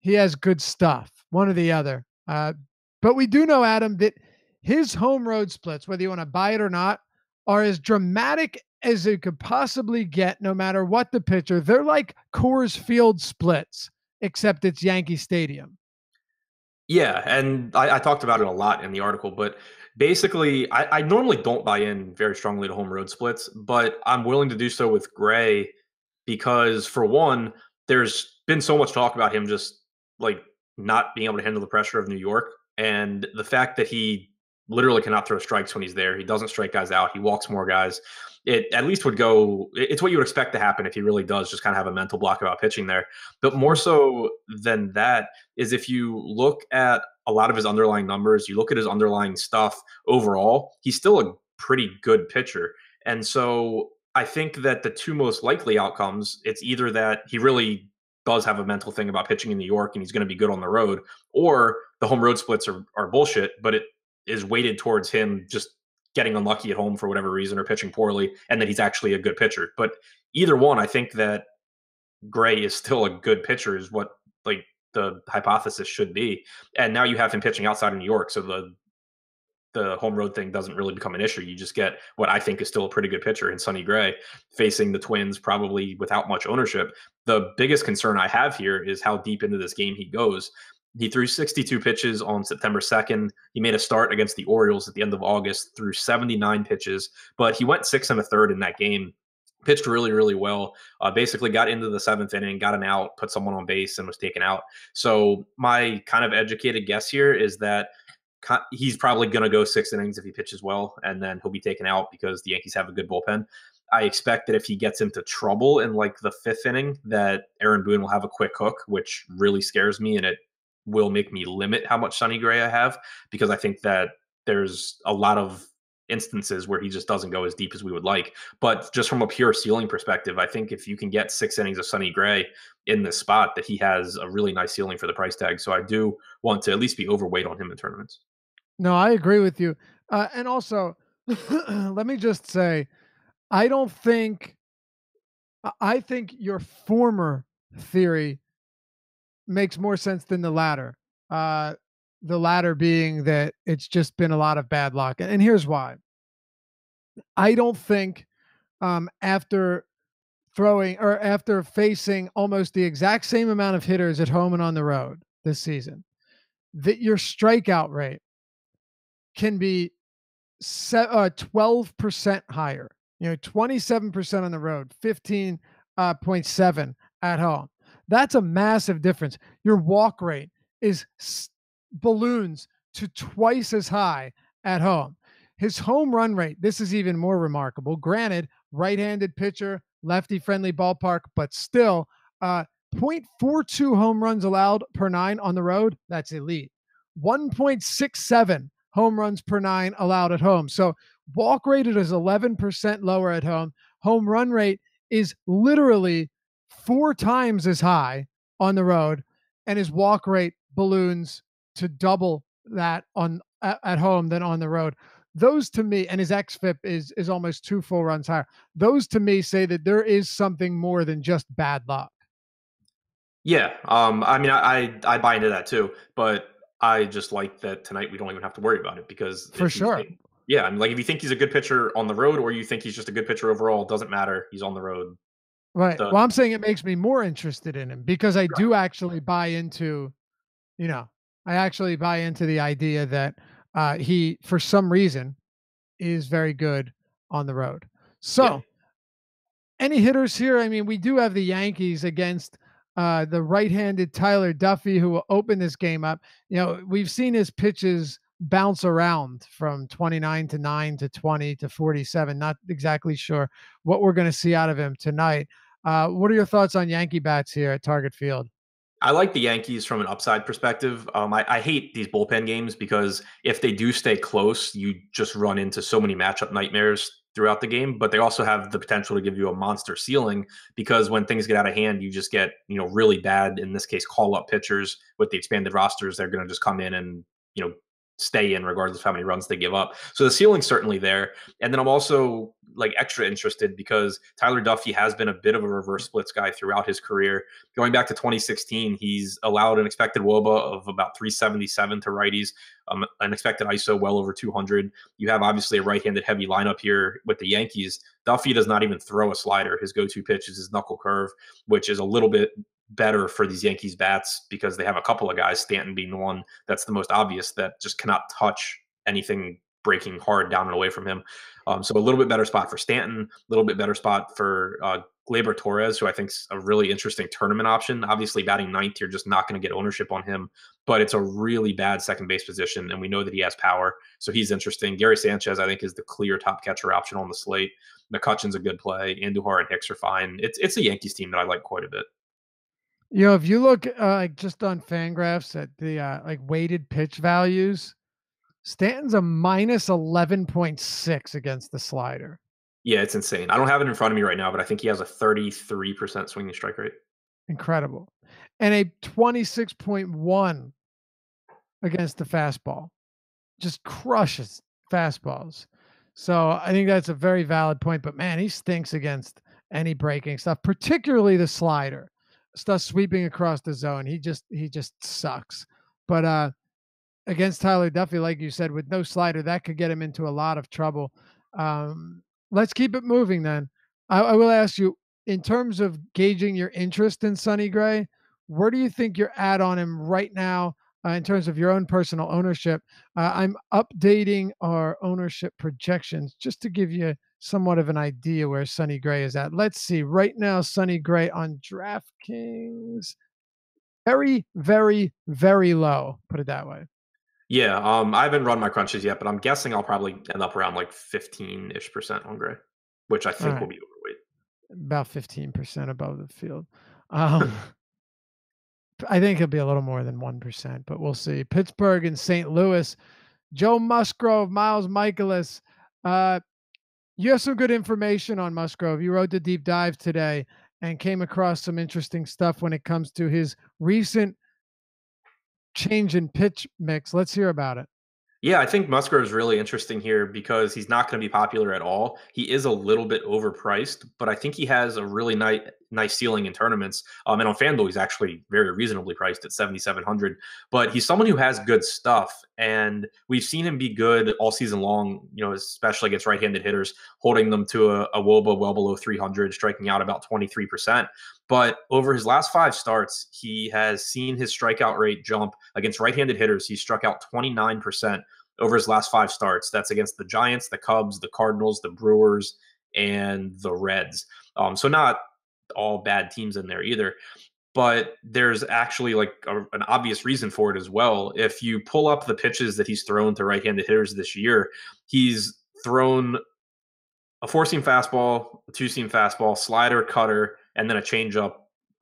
he has good stuff, one or the other. But we do know, Adam, that his home road splits, whether you want to buy it or not, are as dramatic as it could possibly get, no matter what the pitcher. They're like Coors Field splits, except it's Yankee Stadium. Yeah, and I talked about it a lot in the article, but basically, I normally don't buy in very strongly to home road splits, but I'm willing to do so with Gray because, for one, there's been so much talk about him just like not being able to handle the pressure of New York, and the fact that he literally cannot throw strikes when he's there. He doesn't strike guys out. He walks more guys. It at least would go. It's what you would expect to happen if he really does just kind of have a mental block about pitching there. But more so than that is if you look at a lot of his underlying numbers, you look at his underlying stuff overall, he's still a pretty good pitcher. And so I think that the two most likely outcomes, it's either that he really does have a mental thing about pitching in New York and he's going to be good on the road, or the home road splits are bullshit, but it is weighted towards him just getting unlucky at home for whatever reason or pitching poorly, and that he's actually a good pitcher. But either one, I think that Gray is still a good pitcher, is what like the hypothesis should be. And now you have him pitching outside of New York, so the home road thing doesn't really become an issue. You just get what I think is still a pretty good pitcher in Sonny Gray facing the Twins, probably without much ownership. The biggest concern I have here is how deep into this game he goes. He threw 62 pitches on September 2nd. He made a start against the Orioles at the end of August, threw 79 pitches, but he went 6 1/3 in that game. Pitched really, really well. Basically got into the seventh inning, got an out, put someone on base, and was taken out. So my kind of educated guess here is that he's probably going to go 6 innings if he pitches well, and then he'll be taken out because the Yankees have a good bullpen. I expect that if he gets into trouble in like the fifth inning, that Aaron Boone will have a quick hook, which really scares me, and it will make me limit how much Sonny Gray I have because I think that there's a lot of instances where he just doesn't go as deep as we would like. But just from a pure ceiling perspective, I think if you can get 6 innings of Sonny Gray in this spot, that he has a really nice ceiling for the price tag. So I do want to at least be overweight on him in tournaments. No, I agree with you. And also, let me just say, I don't think, I think your former theory makes more sense than the latter. Uh, the latter being that it's just been a lot of bad luck. And here's why. I don't think after throwing or after facing almost the exact same amount of hitters at home and on the road this season, that your strikeout rate can be 12% higher. 27% on the road, 15.7 at home. That's a massive difference. Your walk rate is balloons to twice as high at home. His home run rate, this is even more remarkable. Granted, right-handed pitcher, lefty-friendly ballpark, but still, 0.42 home runs allowed per nine on the road. That's elite. 1.67 home runs per nine allowed at home. So walk rate is 11% lower at home. Home run rate is literally 4 times as high on the road, and his walk rate balloons to double that on at home than on the road. Those to me, and his xFIP is almost 2 full runs higher. Those to me say that there is something more than just bad luck. Yeah, I mean, I buy into that too, but I just like that tonight we don't even have to worry about it because For if you sure. think, yeah, I mean, like if you think he's a good pitcher on the road or you think he's just a good pitcher overall, it doesn't matter. He's on the road. Right. The Well, I'm saying it makes me more interested in him because I do actually buy into, you know, I actually buy into the idea that he, for some reason, is very good on the road. yeah, So, any hitters here? I mean, we do have the Yankees against the right-handed Tyler Duffy, who will open this game up. We've seen his pitches bounce around from 29 to 9 to 20 to 47. Not exactly sure what we're going to see out of him tonight. What are your thoughts on Yankee bats here at Target Field? I like the Yankees from an upside perspective. I hate these bullpen games because if they do stay close, you just run into so many matchup nightmares throughout the game. But they also have the potential to give you a monster ceiling because when things get out of hand, you just get really bad. In this case, call up pitchers with the expanded rosters. They're going to just come in and stay in regardless of how many runs they give up. So the ceiling's certainly there. And then I'm also like extra interested because Tyler Duffy has been a bit of a reverse splits guy throughout his career. Going back to 2016, he's allowed an expected WOBA of about 377 to righties, an expected ISO well over 200. You have obviously a right-handed heavy lineup here with the Yankees. Duffy does not even throw a slider. His go-to pitch is his knuckle curve, which is a little bit better for these Yankees bats because they have a couple of guys, Stanton being the one that's the most obvious, that just cannot touch anything breaking hard down and away from him. So a little bit better spot for Stanton, a little bit better spot for Gleyber Torres, who I think is a really interesting tournament option. Obviously, batting ninth, you're just not going to get ownership on him, but it's a really bad second base position, and we know that he has power, so he's interesting. Gary Sanchez, I think, is the clear top catcher option on the slate. McCutchen's a good play. Andujar and Hicks are fine. It's a Yankees team that I like quite a bit. If you look like just on Fangraphs at the like weighted pitch values, Stanton's a minus 11.6 against the slider. Yeah, it's insane. I don't have it in front of me right now, but I think he has a 33% swinging strike rate. Incredible. And a 26.1 against the fastball. Just crushes fastballs. So I think that's a very valid point. But man, he stinks against any breaking stuff, particularly the slider. Stuff sweeping across the zone. He just sucks. But against Tyler Duffy, like you said, with no slider, that could get him into a lot of trouble. Let's keep it moving then. I will ask you, in terms of gauging your interest in Sonny Gray, where do you think you're at on him right now in terms of your own personal ownership? I'm updating our ownership projections just to give you somewhat of an idea where Sonny Gray is at. Let's see. Right now, Sonny Gray on DraftKings, very, very, very low. Put it that way. Yeah, I haven't run my crunches yet, but I'm guessing I'll probably end up around like 15-ish% on Gray, which I All think will right. be overweight. About 15% above the field. Um, I think it'll be a little more than 1%, but we'll see. Pittsburgh and St. Louis. Joe Musgrove, Miles Michaelis. You have some good information on Musgrove. You wrote the deep dive today and came across some interesting stuff when it comes to his recent change in pitch mix. Let's hear about it. Yeah, I think Musgrove is really interesting here because he's not going to be popular at all. He is a little bit overpriced, but I think he has a really nice ceiling in tournaments. And on FanDuel, he's actually very reasonably priced at 7,700. But he's someone who has good stuff, and we've seen him be good all season long. Especially against right-handed hitters, holding them to a WOBA well below 300, striking out about 23%. But over his last 5 starts, he has seen his strikeout rate jump. Against right-handed hitters, he struck out 29% over his last 5 starts. That's against the Giants, the Cubs, the Cardinals, the Brewers, and the Reds. So not all bad teams in there either. But there's actually like an obvious reason for it as well. If you pull up the pitches that he's thrown to right-handed hitters this year, he's thrown a 4-seam fastball, a 2-seam fastball, slider, cutter, and then a changeup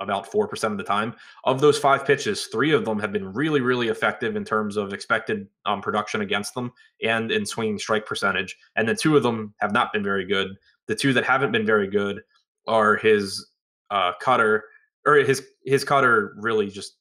about 4% of the time. Of those 5 pitches, 3 of them have been really, really effective in terms of expected production against them and in swinging strike percentage. And then 2 of them have not been very good. The 2 that haven't been very good are his cutter, or his cutter really just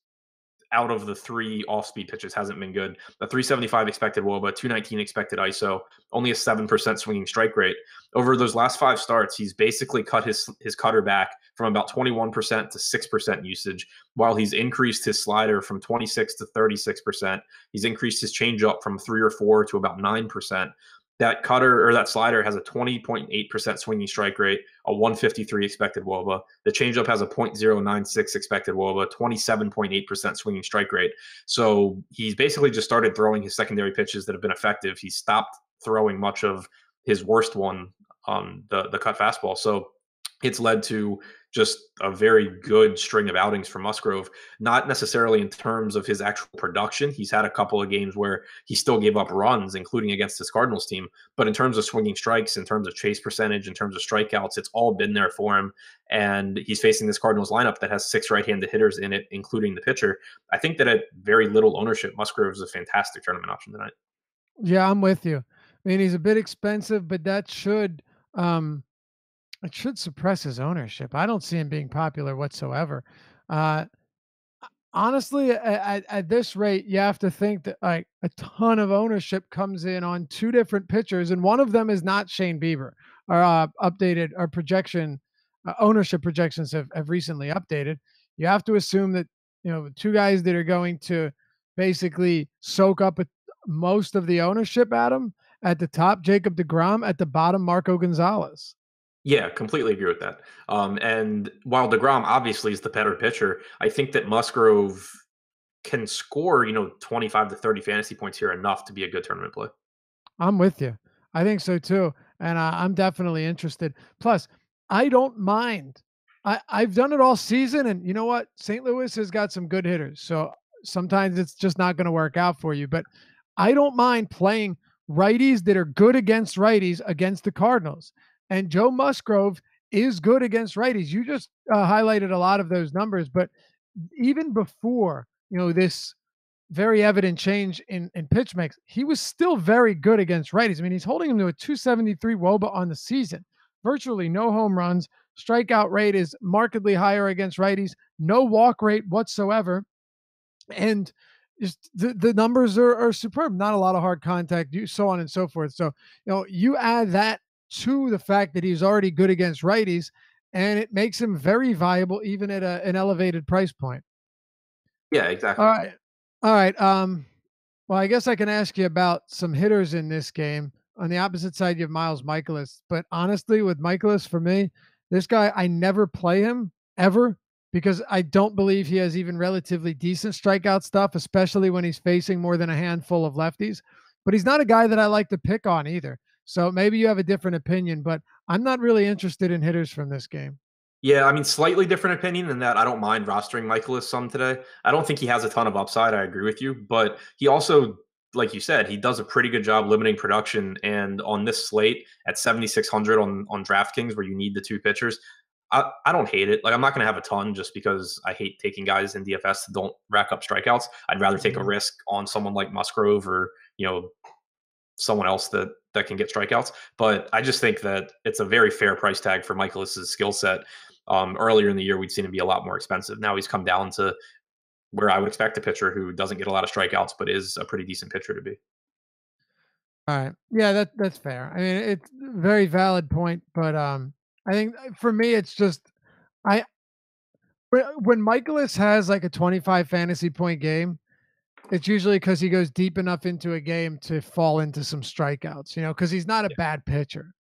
out of the 3 off-speed pitches hasn't been good. The 375 expected WOBA, 219 expected ISO, only a 7% swinging strike rate. Over those last 5 starts, he's basically cut his cutter back from about 21% to 6% usage, while he's increased his slider from 26 to 36%. He's increased his changeup from 3 or 4 to about 9%. That cutter or that slider has a 20.8% swinging strike rate, a 153 expected WOBA. The changeup has a .096 expected WOBA, 27.8% swinging strike rate. So he's basically just started throwing his secondary pitches that have been effective. He stopped throwing much of his worst one, the cut fastball. So it's led to just a very good string of outings for Musgrove. Not necessarily in terms of his actual production. He's had a couple of games where he still gave up runs, including against his Cardinals team. But in terms of swinging strikes, in terms of chase percentage, in terms of strikeouts, it's all been there for him. And he's facing this Cardinals lineup that has 6 right-handed hitters in it, including the pitcher. I think that at very little ownership, Musgrove is a fantastic tournament option tonight. Yeah, I'm with you. I mean, he's a bit expensive, but that should um it should suppress his ownership. I don't see him being popular whatsoever. Uh Honestly, at this rate, you have to think that like a ton of ownership comes in on 2 different pitchers, and one of them is not Shane Bieber. Our updated our projection ownership projections have recently updated. You have to assume that, 2 guys that are going to basically soak up most of the ownership, Adam, at the top, Jacob deGrom, at the bottom, Marco Gonzalez. Yeah, completely agree with that. And while DeGrom obviously is the better pitcher, I think that Musgrove can score, 25 to 30 fantasy points here enough to be a good tournament play. I'm with you. I think so too, and I'm definitely interested. Plus, I don't mind. I've done it all season, and you know what? St. Louis has got some good hitters, so sometimes it's just not going to work out for you. But I don't mind playing righties that are good against righties against the Cardinals, and Joe Musgrove is good against righties. You just highlighted a lot of those numbers, but even before this very evident change in pitch mix, he was still very good against righties. I mean, he's holding him to a 273 WOBA on the season. Virtually no home runs. Strikeout rate is markedly higher against righties. No walk rate whatsoever. And just the numbers are superb. Not a lot of hard contact, so on and so forth. So, you add that to the fact that he's already good against righties, and it makes him very viable even at an elevated price point. Yeah, All exactly. right. All right. Well, I guess I can ask you about some hitters in this game. On the opposite side, you have Miles Michaelis. But honestly, with Michaelis, for me, this guy, I never play him ever because I don't believe he has even relatively decent strikeout stuff, especially when he's facing more than a handful of lefties. But he's not a guy that I like to pick on either. So maybe you have a different opinion, but I'm not really interested in hitters from this game. Yeah, I mean, slightly different opinion than that. I don't mind rostering Michaelis some today. I don't think he has a ton of upside. I agree with you, but he also, like you said, he does a pretty good job limiting production. And on this slate at 7,600 on DraftKings, where you need the 2 pitchers, I don't hate it. Like, I'm not going to have a ton just because I hate taking guys in DFS that don't rack up strikeouts. I'd rather take a Mhm. risk on someone like Musgrove or someone else that can get strikeouts. But I just think that it's a very fair price tag for Michaelis's skill set. Earlier in the year, we'd seen him be a lot more expensive. Now he's come down to where I would expect a pitcher who doesn't get a lot of strikeouts, but is a pretty decent pitcher to be. All right. Yeah, that's fair. I mean, it's a very valid point, but I think for me it's just I when Michaelis has like a 25 fantasy point game, it's usually because he goes deep enough into a game to fall into some strikeouts, because he's not a Yeah, bad pitcher.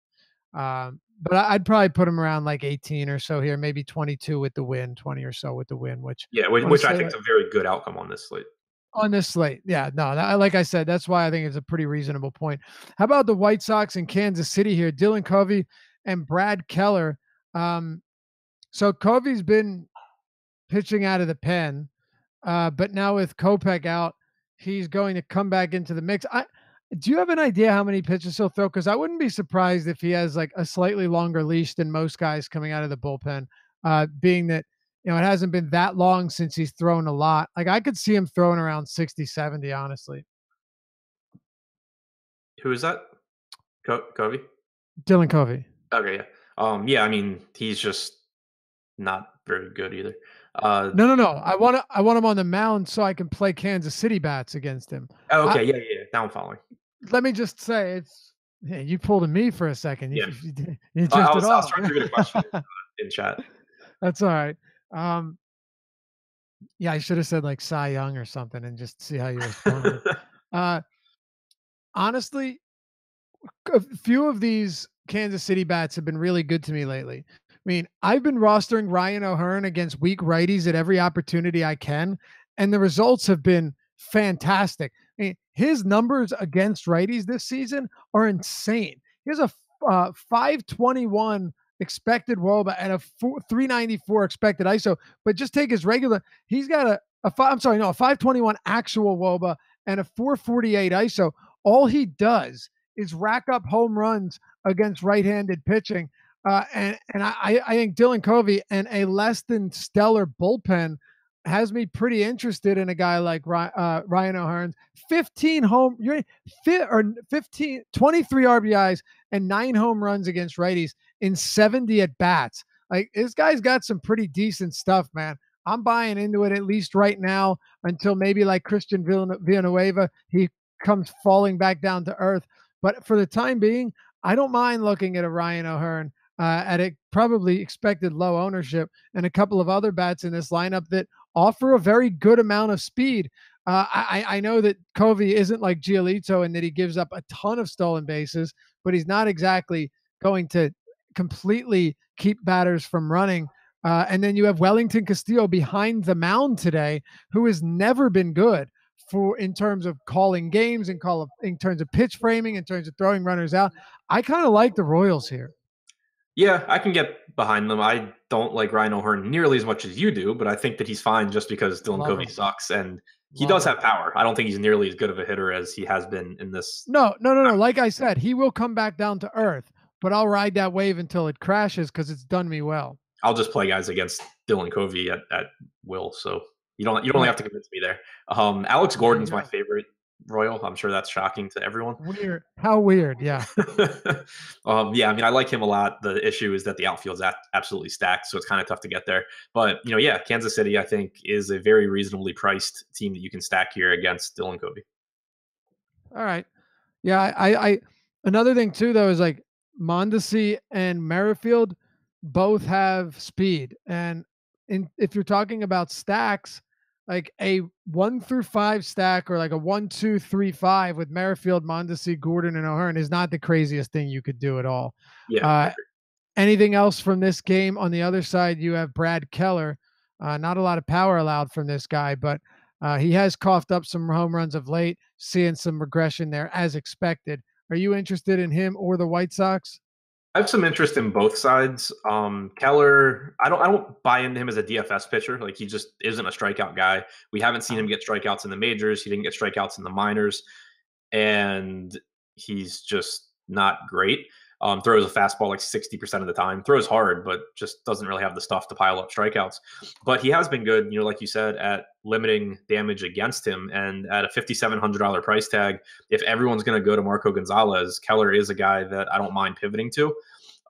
But I'd probably put him around like 18 or so here, maybe 22 with the win, 20 or so with the win, which yeah, I want to which I say think is a very good outcome on this slate. on this slate. Yeah, no, like I said, that's why I think it's a pretty reasonable point. How about the White Sox in Kansas City here? Dylan Covey and Brad Keller. So Covey's been pitching out of the pen, but now with Kopech out, he's going to come back into the mix. Do you have an idea how many pitches he'll throw? Because I wouldn't be surprised if he has like a slightly longer leash than most guys coming out of the bullpen, being that it hasn't been that long since he's thrown a lot. Like I could see him throwing around 60, 70, honestly. Who is that? Covey? Dylan Covey. Okay, yeah. Yeah, I mean, he's just not very good either. Uh, No, no, no. I want him on the mound so I can play Kansas City bats against him. I, okay, yeah, yeah. Now I'm following. Let me just say it's yeah, you pulled a me for a second. Yeah, You I drifted was I was off. trying to read a question in chat. That's all right. Um, yeah, I should have said like Cy Young or something and just see how you responded. Uh, honestly, a few of these Kansas City bats have been really good to me lately. I mean, I've been rostering Ryan O'Hearn against weak righties at every opportunity I can, and the results have been fantastic. I mean, his numbers against righties this season are insane. He has a 521 expected WOBA and a 394 expected ISO. But just take his regular. He's got a 521 actual WOBA and a 448 ISO. All he does is rack up home runs against right-handed pitching. I think Dylan Covey and a less than stellar bullpen has me pretty interested in a guy like Ryan O'Hearn. 15 home, or 15, 23 RBIs and 9 home runs against righties in 70 at bats. Like, this guy's got some pretty decent stuff, man. I'm buying into it at least right now until maybe like Christian Villanueva, he comes falling back down to earth. But for the time being, I don't mind looking at a Ryan O'Hearn at a probably expected low ownership and a couple of other bats in this lineup that offer a very good amount of speed. I know that Covey isn't like Giolito in that he gives up a ton of stolen bases, but he's not exactly going to completely keep batters from running. And then you have Wellington Castillo behind the mound today, who has never been good for in terms of calling games and in terms of pitch framing, in terms of throwing runners out. I kind of like the Royals here. Yeah, I can get behind them. I don't like Ryan O'Hearn nearly as much as you do, but I think that he's fine just because Dylan Love Covey him. sucks, and he Love does him. have power. I don't think he's nearly as good of a hitter as he has been in this. No. Like I said, he will come back down to earth, but I'll ride that wave until it crashes because it's done me well. I'll just play guys against Dylan Covey at will, so you don't really have Right. to convince me there. Alex There you Gordon's my go. favorite Royal. I'm sure that's shocking to everyone. Weird. How weird. Yeah. Yeah, I mean, I like him a lot. The issue is that the outfield's absolutely stacked, so it's kind of tough to get there. But yeah, Kansas City, I think, is a very reasonably priced team that you can stack here against Dylan Covey. All right. Yeah. I another thing too, though, is like Mondesi and Merrifield both have speed. And if you're talking about stacks, like a 1 through 5 stack or like a 1, 2, 3, 5 with Merrifield, Mondesi, Gordon, and O'Hearn is not the craziest thing you could do at all. Yeah, I Uh, agree. Anything else from this game? On the other side, you have Brad Keller. Not a lot of power allowed from this guy, but he has coughed up some home runs of late, seeing some regression there as expected. Are you interested in him or the White Sox? I have some interest in both sides. Keller, I don't buy into him as a DFS pitcher. Like, he just isn't a strikeout guy. We haven't seen him get strikeouts in the majors. He didn't get strikeouts in the minors, and he's just not great. Throws a fastball like 60% of the time. Throws hard, but just doesn't really have the stuff to pile up strikeouts. But he has been good, like you said, at limiting damage against him. And at a $5,700 price tag, if everyone's going to go to Marco Gonzalez, Keller is a guy that I don't mind pivoting to.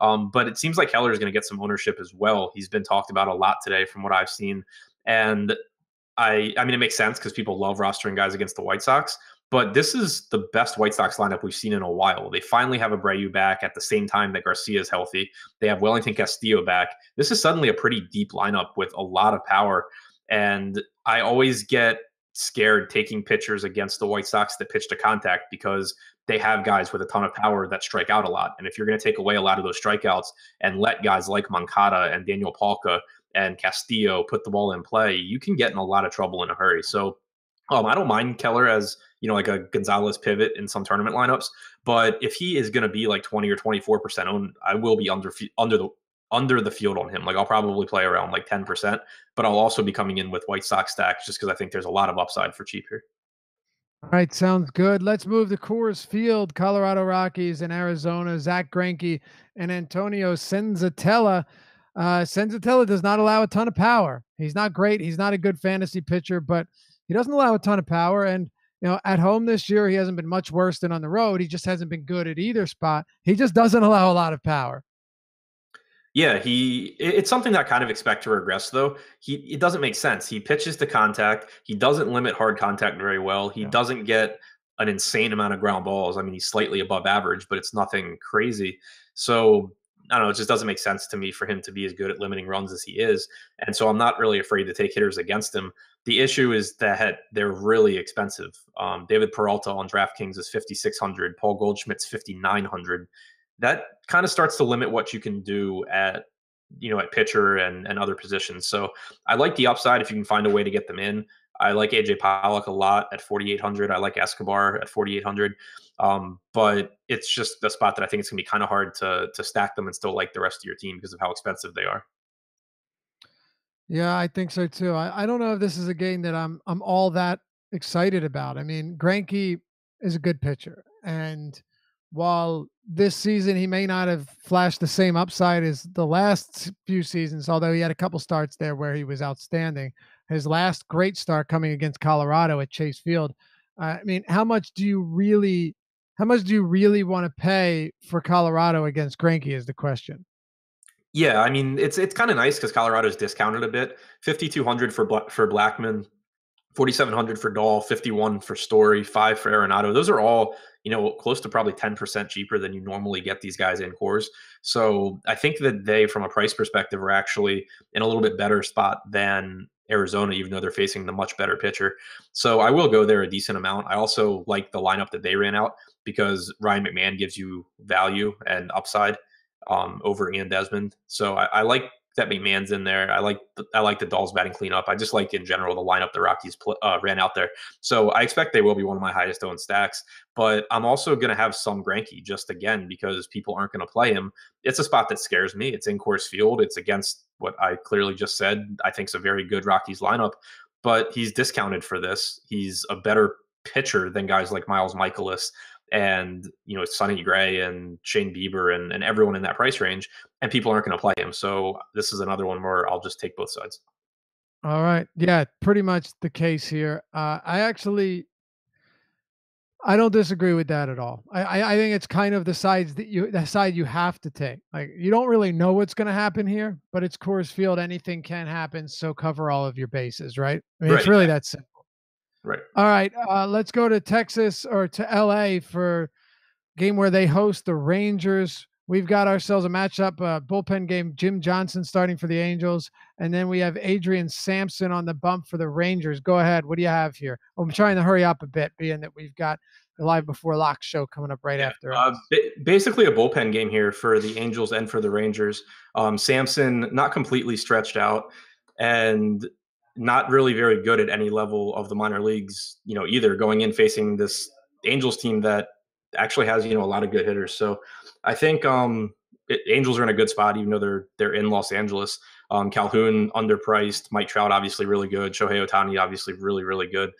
But it seems like Keller is going to get some ownership as well. He's been talked about a lot today from what I've seen. And I mean, it makes sense because people love rostering guys against the White Sox. But this is the best White Sox lineup we've seen in a while. They finally have Abreu back at the same time that Garcia is healthy. They have Wellington Castillo back. This is suddenly a pretty deep lineup with a lot of power. And I always get scared taking pitchers against the White Sox that pitch to contact because they have guys with a ton of power that strike out a lot. And if you're going to take away a lot of those strikeouts and let guys like Moncada and Daniel Palka and Castillo put the ball in play, you can get in a lot of trouble in a hurry. So I don't mind Keller as like a Gonzalez pivot in some tournament lineups, but if he is going to be like 20 or 24% owned, I will be under the field on him. Like, I'll probably play around like 10%, but I'll also be coming in with White Sox stacks just because I think there's a lot of upside for cheap here. All right, sounds good. Let's move to Coors Field, Colorado Rockies and Arizona. Zach Greinke and Antonio Senzatella. Senzatella does not allow a ton of power. He's not great. He's not a good fantasy pitcher, but he doesn't allow a ton of power. And at home this year, he hasn't been much worse than on the road. He just hasn't been good at either spot. He just doesn't allow a lot of power. Yeah, it's something that I kind of expect to regress though. It doesn't make sense. He pitches to contact. He doesn't limit hard contact very well. He Yeah. doesn't get an insane amount of ground balls. I mean, he's slightly above average, but it's nothing crazy. So I don't know. It just doesn't make sense to me for him to be as good at limiting runs as he is. And so I'm not really afraid to take hitters against him. The issue is that they're really expensive. David Peralta on DraftKings is 5,600. Paul Goldschmidt's 5,900. That kind of starts to limit what you can do at pitcher and other positions. So I like the upside if you can find a way to get them in. I like AJ Pollock a lot at 4,800. I like Escobar at 4,800. But it's just a spot that I think it's gonna be kind of hard to stack them and still like the rest of your team because of how expensive they are. Yeah, I think so too. I don't know if this is a game that I'm all that excited about. I mean, Greinke is a good pitcher, and while this season he may not have flashed the same upside as the last few seasons, although he had a couple starts there where he was outstanding. His last great start coming against Colorado at Chase Field. I mean, how much do you really want to pay for Colorado against Greinke is the question. Yeah, I mean it's kind of nice because Colorado's discounted a bit. 5,200 for Blackman, 4,700 for Dahl, 51 for Story, 5 for Arenado. Those are all, close to probably 10% cheaper than you normally get these guys in cores. So I think that they, from a price perspective, are actually in a little bit better spot than Arizona, even though they're facing the much better pitcher. So I will go there a decent amount. I also like the lineup that they ran out because Ryan McMahon gives you value and upside over Ian Desmond. So I like that McMahon's in there. I like the Dolls batting cleanup. I just like in general the lineup the Rockies ran out there. So I expect they will be one of my highest owned stacks. But I'm also going to have some Greinke just again because people aren't going to play him. It's a spot that scares me. It's in Coors Field. It's against what I clearly just said. I think is a very good Rockies lineup, but he's discounted for this. He's a better pitcher than guys like Miles Michaelis and Sonny Gray and Shane Bieber and everyone in that price range, and people aren't going to play him. So this is another one where I'll just take both sides. All right. Yeah, pretty much the case here. I don't disagree with that at all. I think it's kind of the side you have to take. Like you don't really know what's going to happen here, but it's Coors Field. Anything can happen. So cover all of your bases, right? I mean, it's Right. really that simple. Right. All right. Let's go to Texas or to LA for game where they host the Rangers. We've got ourselves a matchup, bullpen game. Jim Johnson starting for the Angels, and then we have Adrian Sampson on the bump for the Rangers. Go ahead. What do you have here? I'm trying to hurry up a bit, being that we've got the Live Before Lock show coming up right Yeah. after us. Basically a bullpen game here for the Angels and for the Rangers. Samson not completely stretched out and not really very good at any level of the minor leagues, either going in facing this Angels team that actually has, a lot of good hitters. So I think Angels are in a good spot, even though they're in Los Angeles. Calhoun underpriced, Mike Trout obviously really good, Shohei Ohtani obviously really really good.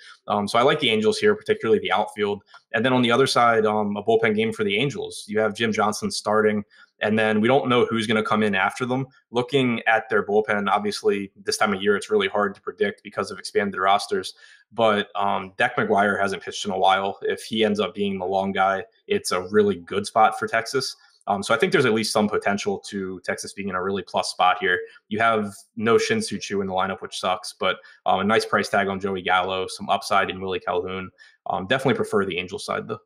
So I like the Angels here, particularly the outfield. And then on the other side, a bullpen game for the Angels. You have Jim Johnson starting, and then we don't know who's going to come in after them. Looking at their bullpen, obviously this time of year it's really hard to predict because of expanded rosters. But Deck McGuire hasn't pitched in a while. If he ends up being the long guy, it's a really good spot for Texas. So I think there's at least some potential to Texas being in a really plus spot here. You have no Shin-Soo Choo in the lineup, which sucks, but a nice price tag on Joey Gallo, some upside in Willie Calhoun. Definitely prefer the Angel side though.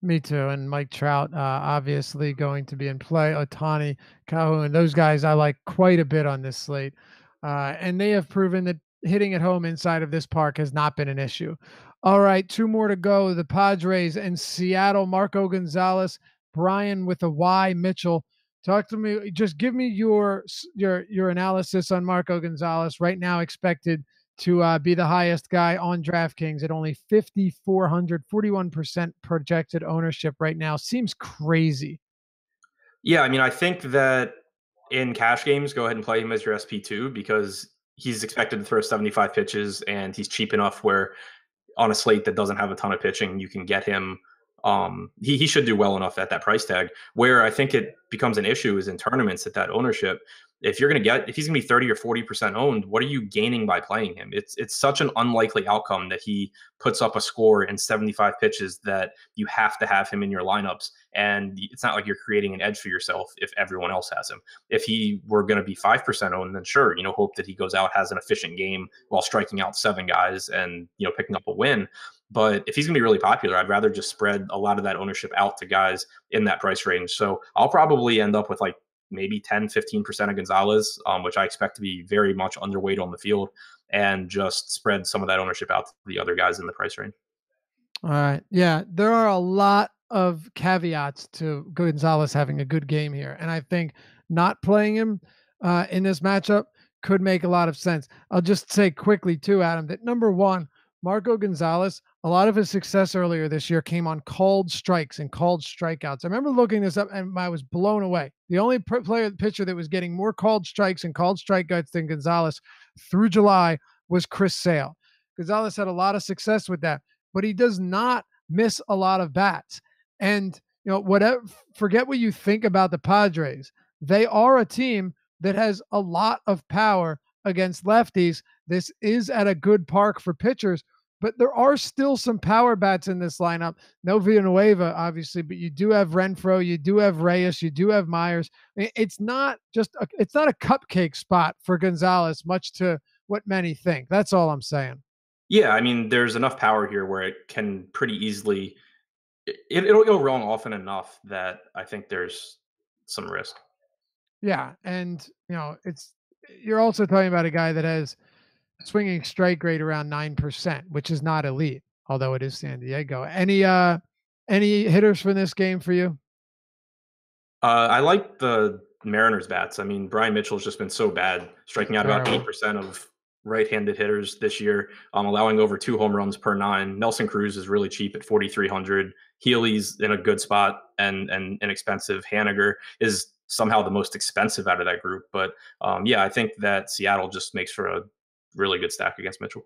Me too. And Mike Trout, obviously going to be in play. Otani, Calhoun, those guys I like quite a bit on this slate. And they have proven that hitting at home inside of this park has not been an issue. All right, two more to go. The Padres and Seattle, Marco Gonzalez, Brian with a Y, Mitchell. Talk to me. Just give me your analysis on Marco Gonzalez right now. Expected to be the highest guy on DraftKings at only 5,400, 41% projected ownership right now. Seems crazy. Yeah, I mean, I think that in cash games, go ahead and play him as your SP2 because he's expected to throw 75 pitches and he's cheap enough where on a slate that doesn't have a ton of pitching, you can get him. He should do well enough at that price tag. Where I think it becomes an issue is in tournaments at that ownership. If he's gonna be 30 or 40% owned, what are you gaining by playing him? It's such an unlikely outcome that he puts up a score in 75 pitches that you have to have him in your lineups. And it's not like you're creating an edge for yourself if everyone else has him. If he were going to be 5% owned, then sure, hope that he goes out, has an efficient game while striking out 7 guys and, picking up a win. But if he's going to be really popular, I'd rather just spread a lot of that ownership out to guys in that price range. So I'll probably end up with like maybe 10, 15% of Gonzalez, which I expect to be very much underweight on the field, and just spread some of that ownership out to the other guys in the price range. All right. Yeah, there are a lot of caveats to Gonzalez having a good game here. And I think not playing him in this matchup could make a lot of sense. I'll just say quickly too, Adam, that number one, Marco Gonzalez, a lot of his success earlier this year came on called strikes and called strikeouts. I remember looking this up and I was blown away. The only pitcher that was getting more called strikes and called strikeouts than Gonzalez through July was Chris Sale. Gonzalez had a lot of success with that, but he does not miss a lot of bats. And whatever, forget what you think about the Padres. They are a team that has a lot of power against lefties. This is at a good park for pitchers, but there are still some power bats in this lineup. No Villanueva, obviously, but you do have Renfroe, you do have Reyes, you do have Myers. It's not it's not a cupcake spot for Gonzalez, much to what many think. That's all I'm saying. Yeah, I mean, there's enough power here where it can pretty easily it'll go wrong often enough that I think there's some risk. Yeah, and you're also talking about a guy that has swinging strike rate around 9%, which is not elite, although it is San Diego. Any hitters from this game for you? I like the Mariners bats. I mean, Brian Mitchell's just been so bad, striking out about Terrible. 8% of right-handed hitters this year, allowing over 2 home runs per 9. Nelson Cruz is really cheap at 4,300. Healy's in a good spot and inexpensive. Haniger is somehow the most expensive out of that group. But yeah, I think that Seattle just makes for a really good stack against Mitchell.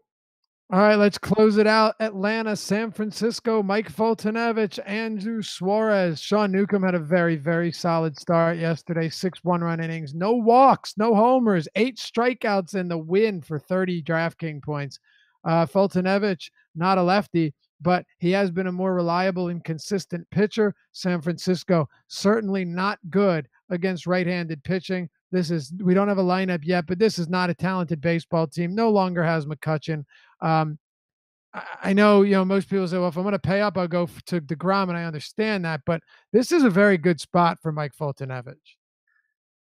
All right, let's close it out. Atlanta, San Francisco, Mike Foltynewicz, Andrew Suarez. Sean Newcomb had a very, very solid start yesterday. 6 one-run innings, no walks, no homers, 8 strikeouts, and the win for 30 DraftKings points. Foltynewicz, not a lefty, but he has been a more reliable and consistent pitcher. San Francisco, certainly not good against right-handed pitching. We don't have a lineup yet, but this is not a talented baseball team. No longer has McCutchen. Um, I know, most people say, well, if I'm going to pay up, I'll go to DeGrom, and I understand that, but this is a very good spot for Mike Foltynewicz.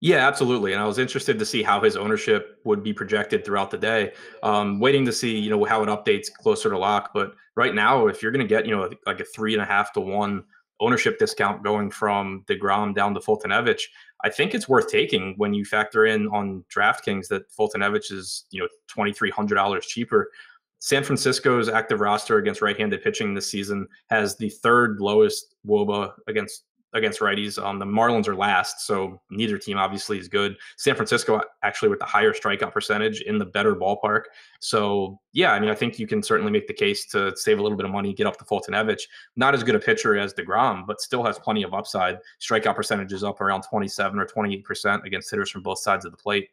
Yeah, absolutely. And I was interested to see how his ownership would be projected throughout the day. Waiting to see, how it updates closer to lock. But right now, if you're going to get, like a 3.5 to 1 ownership discount going from DeGrom down to Foltynewicz, I think it's worth taking when you factor in on DraftKings that Foltynewicz is, $2,300 cheaper. San Francisco's active roster against right-handed pitching this season has the third lowest WOBA against righties. The Marlins are last, so neither team obviously is good. San Francisco actually with the higher strikeout percentage in the better ballpark. So yeah, I mean, I think you can certainly make the case to save a little bit of money, get up to Foltynewicz. Not as good a pitcher as DeGrom, but still has plenty of upside. Strikeout percentage is up around 27 or 28% against hitters from both sides of the plate.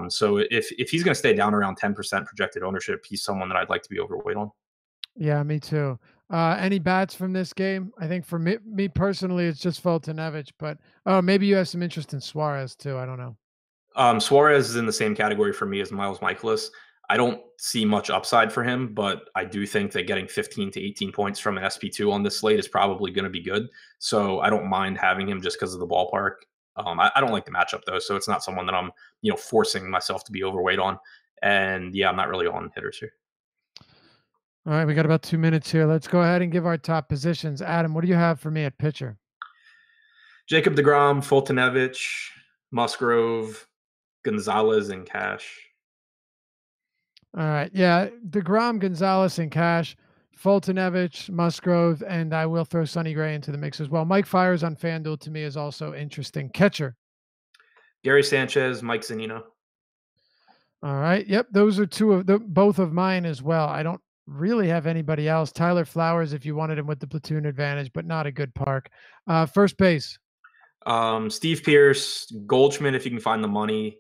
So if he's going to stay down around 10% projected ownership, he's someone that I'd like to be overweight on. Yeah, me too. Any bats from this game? I think for me personally, it's just Foltynewicz, but maybe you have some interest in Suarez too. I don't know. Suarez is in the same category for me as Miles Michaelis. I don't see much upside for him, but I do think that getting 15 to 18 points from an SP2 on this slate is probably going to be good. So I don't mind having him just because of the ballpark. I don't like the matchup though, so it's not someone that I'm, forcing myself to be overweight on. And yeah, I'm not really on hitters here. All right, we got about 2 minutes here. Let's go ahead and give our top positions. Adam, what do you have for me at pitcher? Jacob deGrom, Foltynewicz, Musgrove, Gonzalez, and Cash. All right, yeah, deGrom, Gonzalez, and Cash, Foltynewicz, Musgrove, and I will throw Sonny Gray into the mix as well. Mike Fiers on FanDuel to me is also interesting. Catcher. Gary Sanchez, Mike Zunino. All right, yep, those are both of mine as well. I don't really have anybody else. Tyler Flowers, if you wanted him with the platoon advantage, but not a good park. First base. Steve Pearce, Goldschmidt, if you can find the money.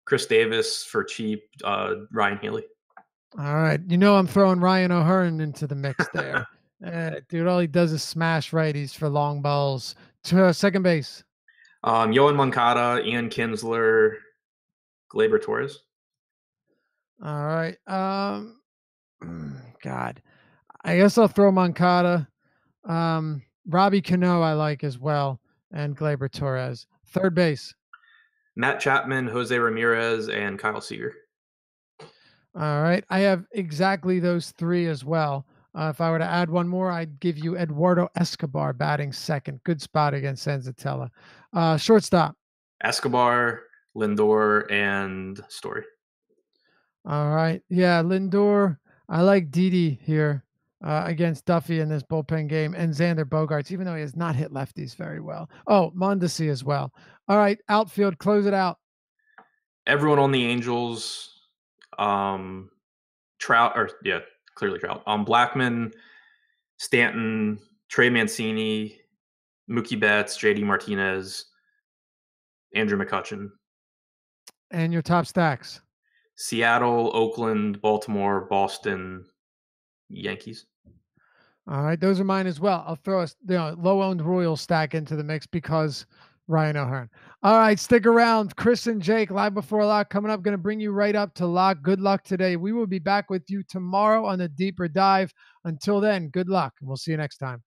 Chris Davis for cheap. Ryan Healy. All right. I'm throwing Ryan O'Hearn into the mix there. Dude, all he does is smash righties for long balls. To second base. Yohan Moncada, Ian Kinsler, Gleyber Torres. All right. God. I guess I'll throw Moncada. Robbie Cano I like as well, and Gleyber Torres. Third base. Matt Chapman, Jose Ramirez, and Kyle Seager. All right. I have exactly those 3 as well. If I were to add one more, I'd give you Eduardo Escobar batting second. Good spot against Senzatella. Shortstop. Escobar, Lindor, and Story. All right. Yeah, Lindor. I like Didi here against Duffy in this bullpen game, and Xander Bogaerts, even though he has not hit lefties very well. Oh, Mondesi as well. All right, outfield, close it out. Everyone on the Angels, um, Trout, or yeah, clearly Trout. Blackman, Stanton, Trey Mancini, Mookie Betts, JD Martinez, Andrew McCutchen. And your top stacks. Seattle, Oakland, Baltimore, Boston, Yankees. All right, those are mine as well. I'll throw a low-owned Royal stack into the mix because Ryan O'Hearn. All right, stick around. Chris and Jake, live before lock, coming up. Going to bring you right up to lock. Good luck today. We will be back with you tomorrow on the deeper dive. Until then, good luck, and we'll see you next time.